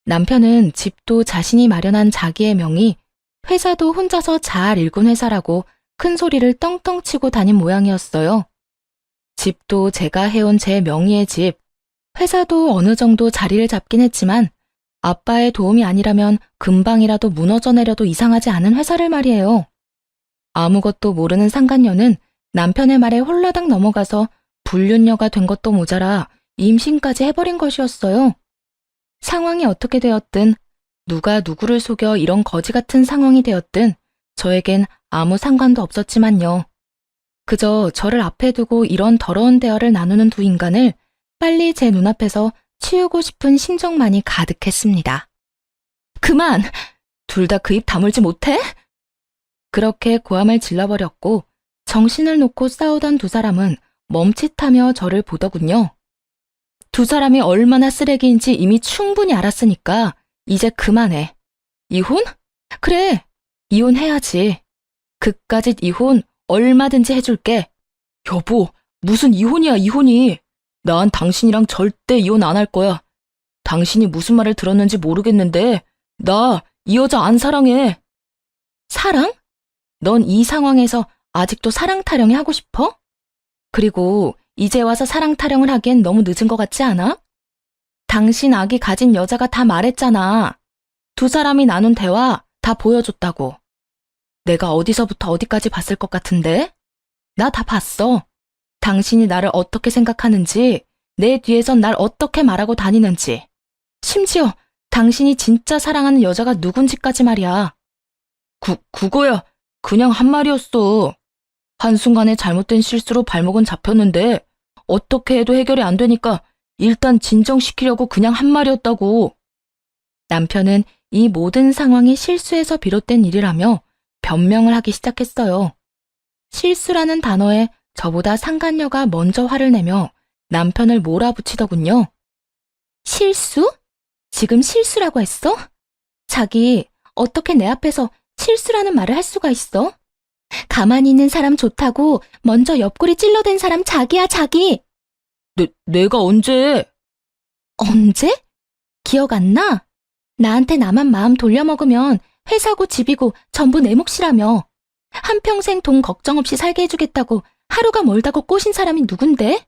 남편은 집도 자신이 마련한 자기의 명의, 회사도 혼자서 잘 일군 회사라고 큰 소리를 떵떵 치고 다닌 모양이었어요. 집도 제가 해온 제 명의의 집, 회사도 어느 정도 자리를 잡긴 했지만 아빠의 도움이 아니라면 금방이라도 무너져 내려도 이상하지 않은 회사를 말이에요. 아무것도 모르는 상간녀는 남편의 말에 홀라당 넘어가서 불륜녀가 된 것도 모자라 임신까지 해버린 것이었어요. 상황이 어떻게 되었든 누가 누구를 속여 이런 거지 같은 상황이 되었든 저에겐 아무 상관도 없었지만요. 그저 저를 앞에 두고 이런 더러운 대화를 나누는 두 인간을 빨리 제 눈앞에서 치우고 싶은 심정만이 가득했습니다. 그만! 둘 다 그 입 다물지 못해? 그렇게 고함을 질러버렸고 정신을 놓고 싸우던 두 사람은 멈칫하며 저를 보더군요. 두 사람이 얼마나 쓰레기인지 이미 충분히 알았으니까 이제 그만해. 이혼? 그래, 이혼해야지. 그까짓 이혼 얼마든지 해줄게. 여보, 무슨 이혼이야, 이혼이. 난 당신이랑 절대 이혼 안 할 거야. 당신이 무슨 말을 들었는지 모르겠는데 나 이 여자 안 사랑해. 사랑? 넌 이 상황에서 아직도 사랑 타령이 하고 싶어? 그리고 이제 와서 사랑 타령을 하기엔 너무 늦은 것 같지 않아? 당신 아기 가진 여자가 다 말했잖아. 두 사람이 나눈 대화 다 보여줬다고. 내가 어디서부터 어디까지 봤을 것 같은데? 나 다 봤어. 당신이 나를 어떻게 생각하는지, 내 뒤에선 날 어떻게 말하고 다니는지. 심지어 당신이 진짜 사랑하는 여자가 누군지까지 말이야. 그거야. 그냥 한 말이었어. 한순간에 잘못된 실수로 발목은 잡혔는데 어떻게 해도 해결이 안 되니까 일단 진정시키려고 그냥 한 말이었다고. 남편은 이 모든 상황이 실수에서 비롯된 일이라며 변명을 하기 시작했어요. 실수라는 단어에 저보다 상간녀가 먼저 화를 내며 남편을 몰아붙이더군요. 실수? 지금 실수라고 했어? 자기, 어떻게 내 앞에서 실수라는 말을 할 수가 있어? 가만히 있는 사람 좋다고 먼저 옆구리 찔러댄 사람 자기야, 자기. 내가 언제? 언제? 기억 안 나? 나한테 나만 마음 돌려먹으면 회사고 집이고 전부 내 몫이라며. 한평생 돈 걱정 없이 살게 해주겠다고 하루가 멀다고 꼬신 사람이 누군데?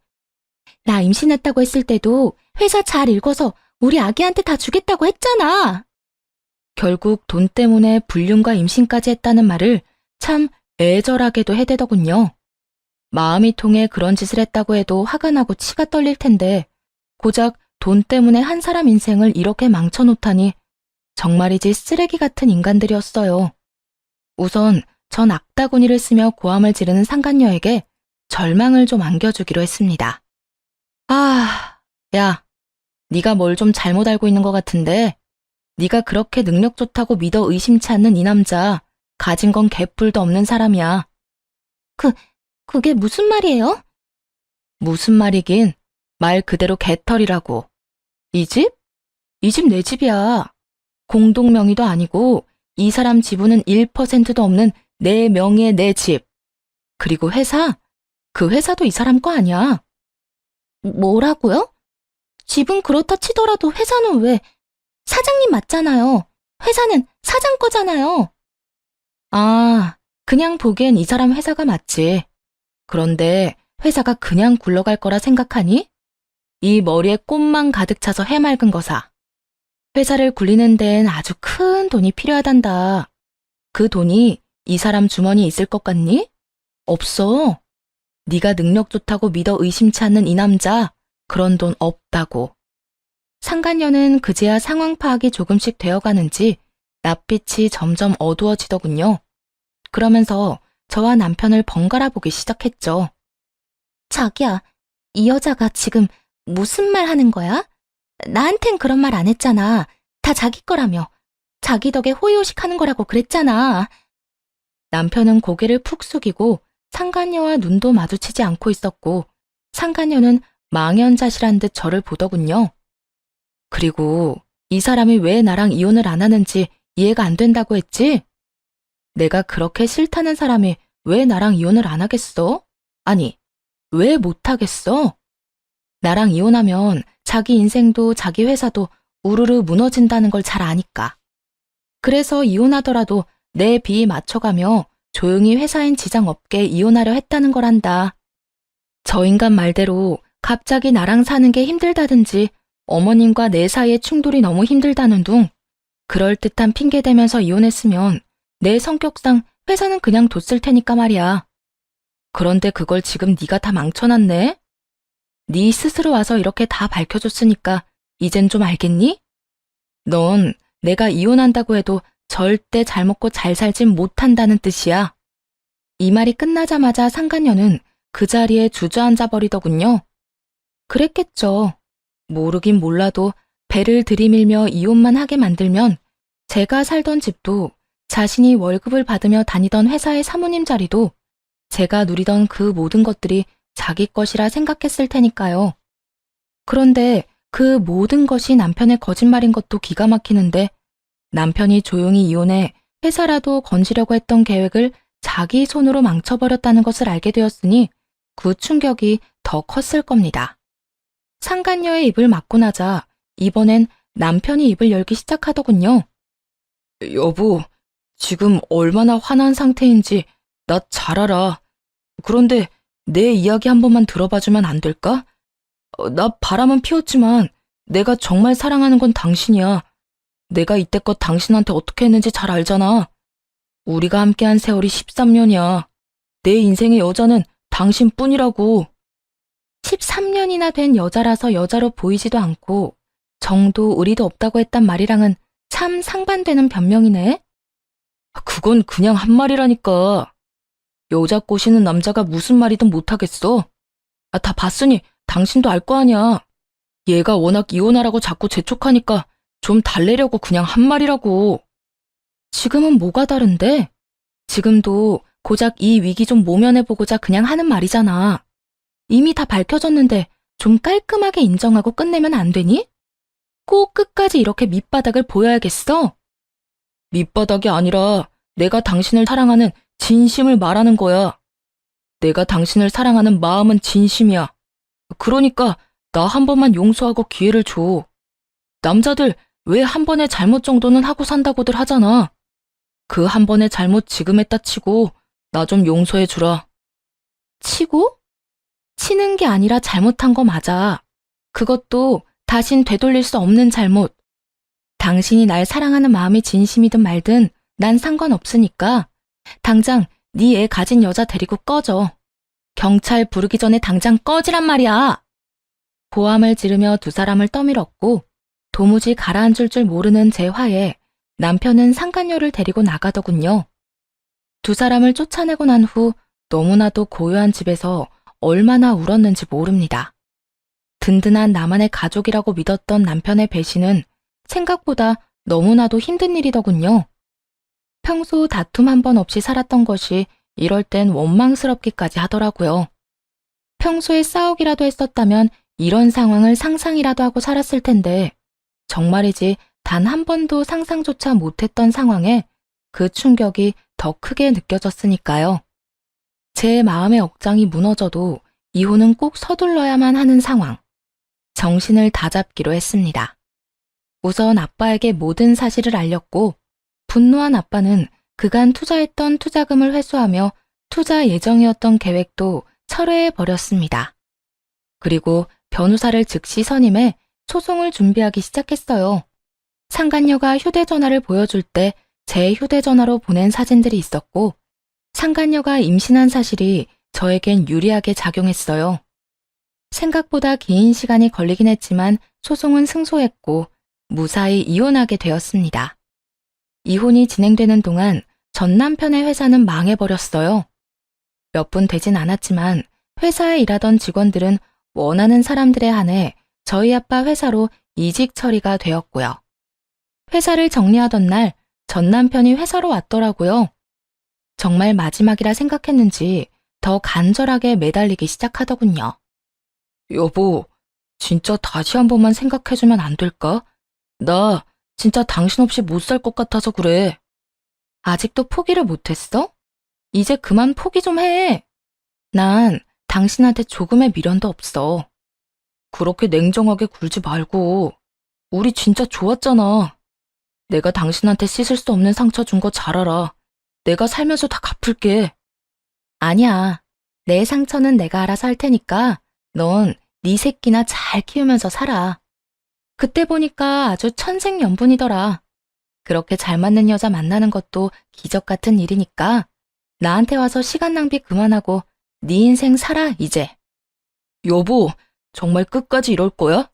나 임신했다고 했을 때도 회사 잘 읽어서 우리 아기한테 다 주겠다고 했잖아. 결국 돈 때문에 불륜과 임신까지 했다는 말을 참 애절하게도 해대더군요. 마음이 통해 그런 짓을 했다고 해도 화가 나고 치가 떨릴 텐데 고작 돈 때문에 한 사람 인생을 이렇게 망쳐놓다니 정말이지 쓰레기 같은 인간들이었어요. 우선 전 악다구니를 쓰며 고함을 지르는 상간녀에게 절망을 좀 안겨주기로 했습니다. 야, 네가 뭘 좀 잘못 알고 있는 것 같은데 네가 그렇게 능력 좋다고 믿어 의심치 않는 이 남자 가진 건 개뿔도 없는 사람이야. 그게 무슨 말이에요? 무슨 말이긴 말 그대로 개털이라고. 이 집? 이 집 내 집이야. 공동 명의도 아니고 이 사람 지분은 1%도 없는 내 명의의 내 집. 그리고 회사? 그 회사도 이 사람 거 아니야. 뭐라고요? 집은 그렇다 치더라도 회사는 왜? 사장님 맞잖아요. 회사는 사장 거잖아요. 그냥 보기엔 이 사람 회사가 맞지. 그런데 회사가 그냥 굴러갈 거라 생각하니? 이 머리에 꽃만 가득 차서 해맑은 거사. 회사를 굴리는 데엔 아주 큰 돈이 필요하단다. 그 돈이 이 사람 주머니에 있을 것 같니? 없어. 네가 능력 좋다고 믿어 의심치 않는 이 남자, 그런 돈 없다고. 상간녀는 그제야 상황 파악이 조금씩 되어가는지 낯빛이 점점 어두워지더군요. 그러면서 저와 남편을 번갈아 보기 시작했죠. 자기야, 이 여자가 지금 무슨 말 하는 거야? 나한텐 그런 말 안 했잖아. 다 자기 거라며. 자기 덕에 호의호식 하는 거라고 그랬잖아. 남편은 고개를 푹 숙이고 상간녀와 눈도 마주치지 않고 있었고 상간녀는 망연자실한 듯 저를 보더군요. 그리고 이 사람이 왜 나랑 이혼을 안 하는지 이해가 안 된다고 했지? 내가 그렇게 싫다는 사람이 왜 나랑 이혼을 안 하겠어? 아니, 왜 못 하겠어? 나랑 이혼하면 자기 인생도 자기 회사도 우르르 무너진다는 걸 잘 아니까. 그래서 이혼하더라도 내 비위 맞춰가며 조용히 회사엔 지장 없게 이혼하려 했다는 거란다. 저 인간 말대로 갑자기 나랑 사는 게 힘들다든지 어머님과 내 사이의 충돌이 너무 힘들다는 둥 그럴듯한 핑계 대면서 이혼했으면 내 성격상 회사는 그냥 뒀을 테니까 말이야. 그런데 그걸 지금 네가 다 망쳐놨네? 네 스스로 와서 이렇게 다 밝혀줬으니까 이젠 좀 알겠니? 넌 내가 이혼한다고 해도 절대 잘 먹고 잘 살진 못한다는 뜻이야. 이 말이 끝나자마자 상간녀는 그 자리에 주저앉아 버리더군요. 그랬겠죠. 모르긴 몰라도 배를 들이밀며 이혼만 하게 만들면 제가 살던 집도 자신이 월급을 받으며 다니던 회사의 사모님 자리도 제가 누리던 그 모든 것들이 자기 것이라 생각했을 테니까요. 그런데 그 모든 것이 남편의 거짓말인 것도 기가 막히는데 남편이 조용히 이혼해 회사라도 건지려고 했던 계획을 자기 손으로 망쳐버렸다는 것을 알게 되었으니 그 충격이 더 컸을 겁니다. 상간녀의 입을 막고 나자 이번엔 남편이 입을 열기 시작하더군요. 여보, 지금 얼마나 화난 상태인지 나 잘 알아. 그런데 내 이야기 한 번만 들어봐주면 안 될까? 나 바람은 피웠지만 내가 정말 사랑하는 건 당신이야. 내가 이때껏 당신한테 어떻게 했는지 잘 알잖아. 우리가 함께한 세월이 13년이야. 내 인생의 여자는 당신뿐이라고. 13년이나 된 여자라서 여자로 보이지도 않고 정도 의리도 없다고 했단 말이랑은 참 상반되는 변명이네. 그건 그냥 한 말이라니까. 여자 꼬시는 남자가 무슨 말이든 못하겠어. 다 봤으니 당신도 알 거 아니야. 얘가 워낙 이혼하라고 자꾸 재촉하니까 좀 달래려고 그냥 한 말이라고. 지금은 뭐가 다른데? 지금도 고작 이 위기 좀 모면해보고자 그냥 하는 말이잖아. 이미 다 밝혀졌는데 좀 깔끔하게 인정하고 끝내면 안 되니? 꼭 끝까지 이렇게 밑바닥을 보여야겠어? 밑바닥이 아니라 내가 당신을 사랑하는 진심을 말하는 거야. 내가 당신을 사랑하는 마음은 진심이야. 그러니까 나 한 번만 용서하고 기회를 줘. 남자들 왜 한 번의 잘못 정도는 하고 산다고들 하잖아. 그 한 번의 잘못 지금 했다 치고 나 좀 용서해 주라. 치고? 치는 게 아니라 잘못한 거 맞아. 그것도 다신 되돌릴 수 없는 잘못. 당신이 날 사랑하는 마음이 진심이든 말든 난 상관없으니까 당장 네 애 가진 여자 데리고 꺼져. 경찰 부르기 전에 당장 꺼지란 말이야. 고함을 지르며 두 사람을 떠밀었고 도무지 가라앉을 줄 모르는 제 화에 남편은 상간녀를 데리고 나가더군요. 두 사람을 쫓아내고 난 후 너무나도 고요한 집에서 얼마나 울었는지 모릅니다. 든든한 나만의 가족이라고 믿었던 남편의 배신은 생각보다 너무나도 힘든 일이더군요. 평소 다툼 한 번 없이 살았던 것이 이럴 땐 원망스럽기까지 하더라고요. 평소에 싸우기라도 했었다면 이런 상황을 상상이라도 하고 살았을 텐데 정말이지 단 한 번도 상상조차 못했던 상황에 그 충격이 더 크게 느껴졌으니까요. 제 마음의 억장이 무너져도 이혼은 꼭 서둘러야만 하는 상황. 정신을 다잡기로 했습니다. 우선 아빠에게 모든 사실을 알렸고 분노한 아빠는 그간 투자했던 투자금을 회수하며 투자 예정이었던 계획도 철회해버렸습니다. 그리고 변호사를 즉시 선임해 소송을 준비하기 시작했어요. 상간녀가 휴대전화를 보여줄 때 제 휴대전화로 보낸 사진들이 있었고 상간녀가 임신한 사실이 저에겐 유리하게 작용했어요. 생각보다 긴 시간이 걸리긴 했지만 소송은 승소했고 무사히 이혼하게 되었습니다. 이혼이 진행되는 동안 전 남편의 회사는 망해버렸어요. 몇 분 되진 않았지만 회사에 일하던 직원들은 원하는 사람들에 한해 저희 아빠 회사로 이직 처리가 되었고요. 회사를 정리하던 날 전 남편이 회사로 왔더라고요. 정말 마지막이라 생각했는지 더 간절하게 매달리기 시작하더군요. 여보, 진짜 다시 한 번만 생각해주면 안 될까? 나 진짜 당신 없이 못 살 것 같아서 그래. 아직도 포기를 못했어? 이제 그만 포기 좀 해. 난 당신한테 조금의 미련도 없어. 그렇게 냉정하게 굴지 말고. 우리 진짜 좋았잖아. 내가 당신한테 씻을 수 없는 상처 준 거 잘 알아. 내가 살면서 다 갚을게. 아니야. 내 상처는 내가 알아서 할 테니까 넌 네 새끼나 잘 키우면서 살아. 그때 보니까 아주 천생연분이더라. 그렇게 잘 맞는 여자 만나는 것도 기적 같은 일이니까 나한테 와서 시간 낭비 그만하고 네 인생 살아 이제. 여보, 정말 끝까지 이럴 거야?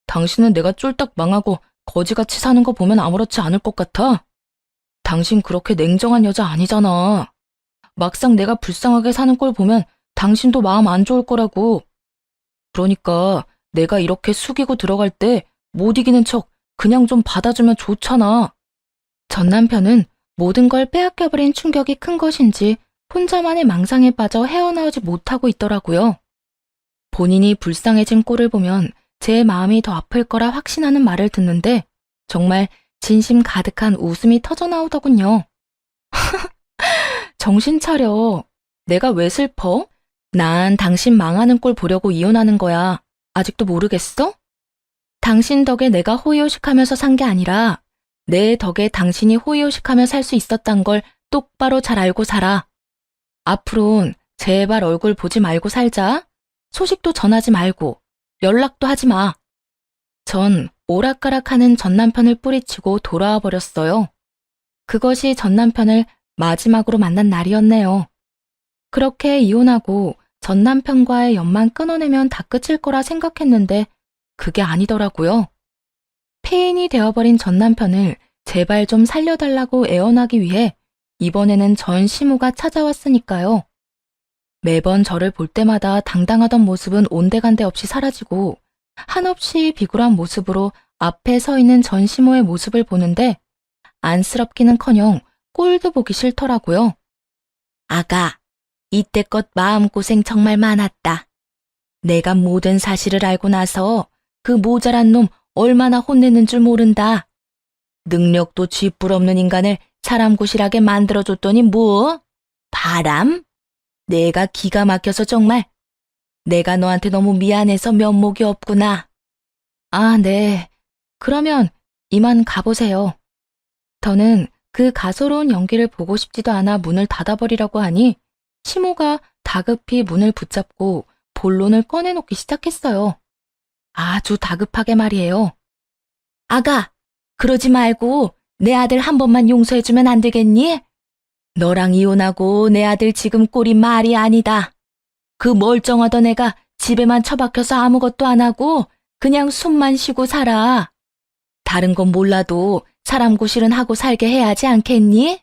당신은 내가 쫄딱 망하고 거지같이 사는 거 보면 아무렇지 않을 것 같아? 당신 그렇게 냉정한 여자 아니잖아. 막상 내가 불쌍하게 사는 걸 보면 당신도 마음 안 좋을 거라고. 그러니까 내가 이렇게 숙이고 들어갈 때 못 이기는 척 그냥 좀 받아주면 좋잖아. 전 남편은 모든 걸 빼앗겨버린 충격이 큰 것인지 혼자만의 망상에 빠져 헤어나오지 못하고 있더라고요. 본인이 불쌍해진 꼴을 보면 제 마음이 더 아플 거라 확신하는 말을 듣는데 정말 진심 가득한 웃음이 터져나오더군요. 정신 차려. 내가 왜 슬퍼? 난 당신 망하는 꼴 보려고 이혼하는 거야. 아직도 모르겠어? 당신 덕에 내가 호의호식하면서 산 게 아니라 내 덕에 당신이 호의호식하며 살 수 있었단 걸 똑바로 잘 알고 살아. 앞으론 제발 얼굴 보지 말고 살자. 소식도 전하지 말고 연락도 하지 마. 전 오락가락하는 전남편을 뿌리치고 돌아와 버렸어요. 그것이 전남편을 마지막으로 만난 날이었네요. 그렇게 이혼하고 전남편과의 연만 끊어내면 다 끝일 거라 생각했는데 그게 아니더라고요. 폐인이 되어버린 전남편을 제발 좀 살려달라고 애원하기 위해 이번에는 전 시모가 찾아왔으니까요. 매번 저를 볼 때마다 당당하던 모습은 온데간데 없이 사라지고 한없이 비굴한 모습으로 앞에 서 있는 전 시모의 모습을 보는데 안쓰럽기는커녕 꼴도 보기 싫더라고요. 아가, 이때껏 마음고생 정말 많았다. 내가 모든 사실을 알고 나서 그 모자란 놈 얼마나 혼내는 줄 모른다. 능력도 쥐뿔 없는 인간을 사람구실하게 만들어줬더니 뭐? 바람? 내가 기가 막혀서 정말. 내가 너한테 너무 미안해서 면목이 없구나. 아, 네. 그러면 이만 가보세요. 저는 그 가소로운 연기를 보고 싶지도 않아 문을 닫아버리려고 하니 시모가 다급히 문을 붙잡고 본론을 꺼내놓기 시작했어요. 아주 다급하게 말이에요. 아가, 그러지 말고 내 아들 한 번만 용서해주면 안 되겠니? 너랑 이혼하고 내 아들 지금 꼴이 말이 아니다. 그 멀쩡하던 애가 집에만 처박혀서 아무것도 안 하고 그냥 숨만 쉬고 살아. 다른 건 몰라도 사람 구실은 하고 살게 해야지 않겠니?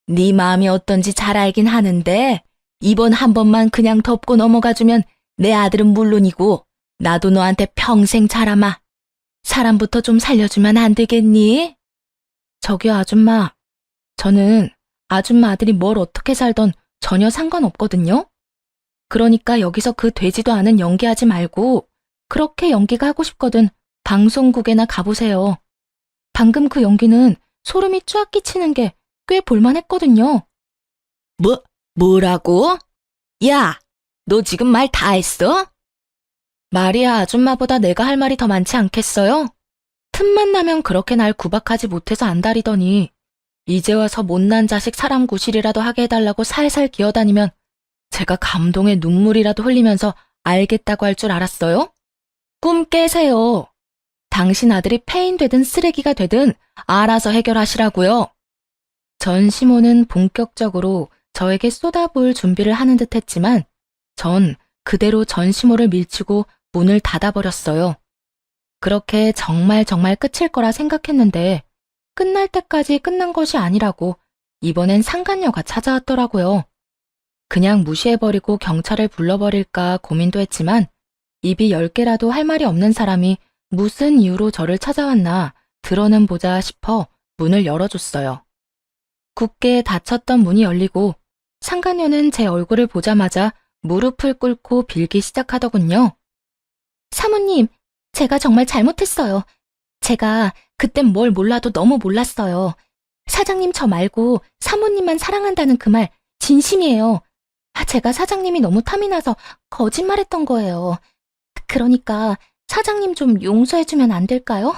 네 마음이 어떤지 잘 알긴 하는데 이번 한 번만 그냥 덮고 넘어가주면 내 아들은 물론이고 나도 너한테 평생 자라마. 사람부터 좀 살려주면 안 되겠니? 저기요, 아줌마. 저는 아줌마 아들이 뭘 어떻게 살던 전혀 상관없거든요. 그러니까 여기서 그 되지도 않은 연기하지 말고 그렇게 연기가 하고 싶거든 방송국에나 가보세요. 방금 그 연기는 소름이 쫙 끼치는 게 꽤 볼만했거든요. 뭐라고? 야, 너 지금 말 다 했어? 말이야, 아줌마보다 내가 할 말이 더 많지 않겠어요? 틈만 나면 그렇게 날 구박하지 못해서 안달이더니 이제 와서 못난 자식 사람 구실이라도 하게 해달라고 살살 기어다니면 제가 감동의 눈물이라도 흘리면서 알겠다고 할 줄 알았어요? 꿈 깨세요. 당신 아들이 폐인 되든 쓰레기가 되든 알아서 해결하시라고요. 전 시모는 본격적으로 저에게 쏟아부을 준비를 하는 듯 했지만 전 그대로 전 시모를 밀치고 문을 닫아버렸어요. 그렇게 정말 끝일 거라 생각했는데 끝날 때까지 끝난 것이 아니라고 이번엔 상간녀가 찾아왔더라고요. 그냥 무시해버리고 경찰을 불러버릴까 고민도 했지만 입이 10개라도 할 말이 없는 사람이 무슨 이유로 저를 찾아왔나 들어는 보자 싶어 문을 열어줬어요. 굳게 닫혔던 문이 열리고 상간녀는 제 얼굴을 보자마자 무릎을 꿇고 빌기 시작하더군요. 사모님, 제가 정말 잘못했어요. 제가 그땐 뭘 몰라도 너무 몰랐어요. 사장님 저 말고 사모님만 사랑한다는 그 말 진심이에요. 제가 사장님이 너무 탐이 나서 거짓말했던 거예요. 그러니까 사장님 좀 용서해주면 안 될까요?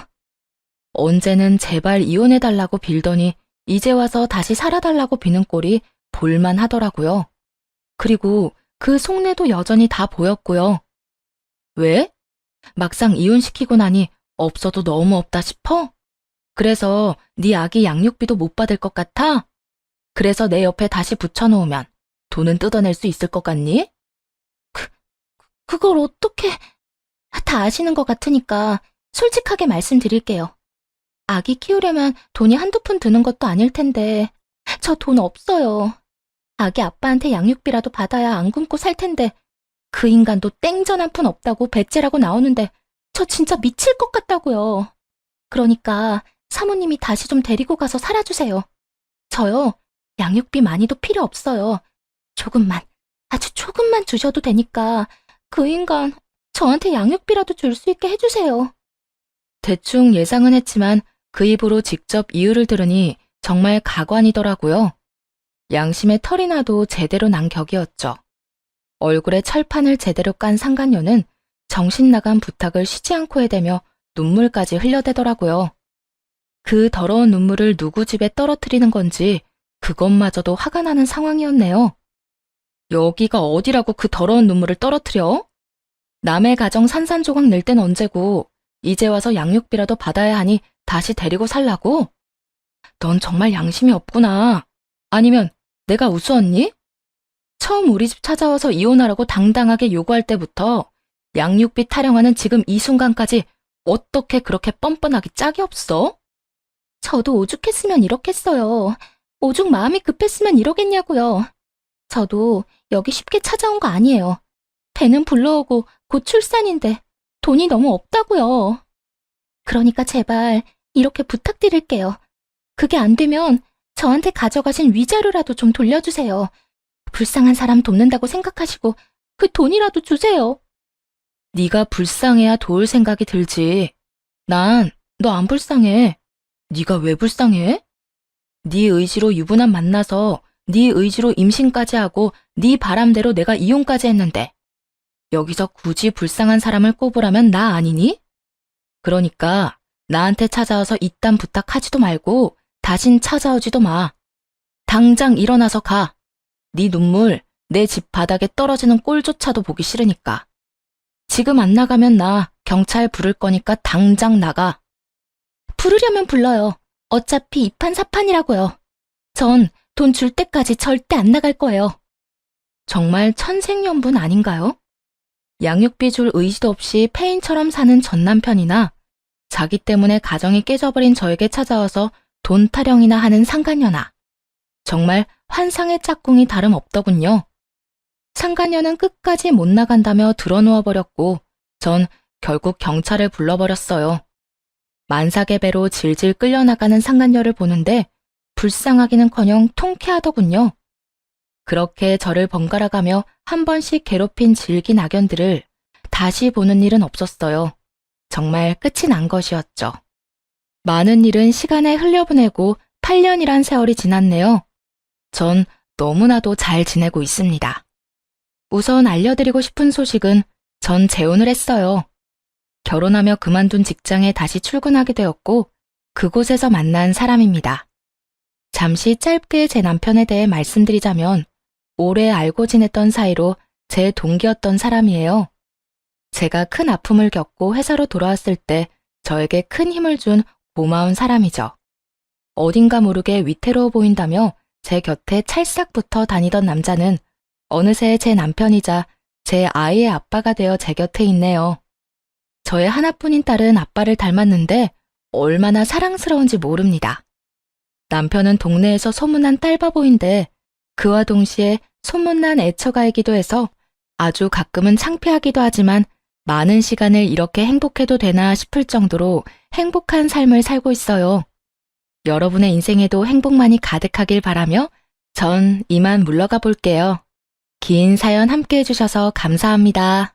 언제는 제발 이혼해달라고 빌더니 이제 와서 다시 살아달라고 비는 꼴이 볼만하더라고요. 그리고 그 속내도 여전히 다 보였고요. 왜? 막상 이혼시키고 나니 없어도 너무 없다 싶어? 그래서 네 아기 양육비도 못 받을 것 같아? 그래서 내 옆에 다시 붙여놓으면 돈은 뜯어낼 수 있을 것 같니? 그걸 어떻게... 다 아시는 것 같으니까 솔직하게 말씀드릴게요. 아기 키우려면 돈이 한두 푼 드는 것도 아닐 텐데 저 돈 없어요. 아기 아빠한테 양육비라도 받아야 안 굶고 살 텐데 그 인간도 땡전 한 푼 없다고 배째라고 나오는데 저 진짜 미칠 것 같다고요. 그러니까 사모님이 다시 좀 데리고 가서 살아주세요. 저요, 양육비 많이도 필요 없어요. 조금만, 아주 조금만 주셔도 되니까 그 인간 저한테 양육비라도 줄 수 있게 해주세요. 대충 예상은 했지만 그 입으로 직접 이유를 들으니 정말 가관이더라고요. 양심의 털이 나도 제대로 난 격이었죠. 얼굴에 철판을 제대로 깐 상간녀는 정신 나간 부탁을 쉬지 않고 해대며 눈물까지 흘려대더라고요. 그 더러운 눈물을 누구 집에 떨어뜨리는 건지 그것마저도 화가 나는 상황이었네요. 여기가 어디라고 그 더러운 눈물을 떨어뜨려? 남의 가정 산산조각 낼 땐 언제고 이제 와서 양육비라도 받아야 하니 다시 데리고 살라고? 넌 정말 양심이 없구나. 아니면 내가 우스웠니? 처음 우리 집 찾아와서 이혼하라고 당당하게 요구할 때부터 양육비 타령하는 지금 이 순간까지 어떻게 그렇게 뻔뻔하기 짝이 없어? 저도 오죽했으면 이렇겠어요. 오죽 마음이 급했으면 이러겠냐고요. 저도 여기 쉽게 찾아온 거 아니에요. 배는 불러오고 곧 출산인데 돈이 너무 없다고요. 그러니까 제발 이렇게 부탁드릴게요. 그게 안 되면 저한테 가져가신 위자료라도 좀 돌려주세요. 불쌍한 사람 돕는다고 생각하시고 그 돈이라도 주세요. 네가 불쌍해야 도울 생각이 들지. 난 너 안 불쌍해. 네가 왜 불쌍해? 네 의지로 유부남 만나서 네 의지로 임신까지 하고 네 바람대로 내가 이혼까지 했는데 여기서 굳이 불쌍한 사람을 꼽으라면 나 아니니? 그러니까 나한테 찾아와서 이딴 부탁하지도 말고 다신 찾아오지도 마. 당장 일어나서 가. 네 눈물 내 집 바닥에 떨어지는 꼴조차도 보기 싫으니까. 지금 안 나가면 나 경찰 부를 거니까 당장 나가. 부르려면 불러요. 어차피 이판사판이라고요. 전 돈 줄 때까지 절대 안 나갈 거예요. 정말 천생연분 아닌가요? 양육비 줄 의지도 없이 폐인처럼 사는 전 남편이나 자기 때문에 가정이 깨져버린 저에게 찾아와서 돈 타령이나 하는 상간녀나 정말 환상의 짝꿍이 다름없더군요. 상간녀는 끝까지 못 나간다며 드러누워버렸고 전 결국 경찰을 불러버렸어요. 만삭의 배로 질질 끌려나가는 상간녀를 보는데 불쌍하기는커녕 통쾌하더군요. 그렇게 저를 번갈아가며 한 번씩 괴롭힌 질긴 악연들을 다시 보는 일은 없었어요. 정말 끝이 난 것이었죠. 많은 일은 시간에 흘려보내고 8년이란 세월이 지났네요. 전 너무나도 잘 지내고 있습니다. 우선 알려드리고 싶은 소식은 전 재혼을 했어요. 결혼하며 그만둔 직장에 다시 출근하게 되었고 그곳에서 만난 사람입니다. 잠시 짧게 제 남편에 대해 말씀드리자면 오래 알고 지냈던 사이로 제 동기였던 사람이에요. 제가 큰 아픔을 겪고 회사로 돌아왔을 때 저에게 큰 힘을 준 고마운 사람이죠. 어딘가 모르게 위태로워 보인다며 제 곁에 찰싹 붙어 다니던 남자는 어느새 제 남편이자 제 아이의 아빠가 되어 제 곁에 있네요. 저의 하나뿐인 딸은 아빠를 닮았는데 얼마나 사랑스러운지 모릅니다. 남편은 동네에서 소문난 딸바보인데 그와 동시에 소문난 애처가이기도 해서 아주 가끔은 창피하기도 하지만 많은 시간을 이렇게 행복해도 되나 싶을 정도로 행복한 삶을 살고 있어요. 여러분의 인생에도 행복만이 가득하길 바라며 전 이만 물러가 볼게요. 긴 사연 함께 해주셔서 감사합니다.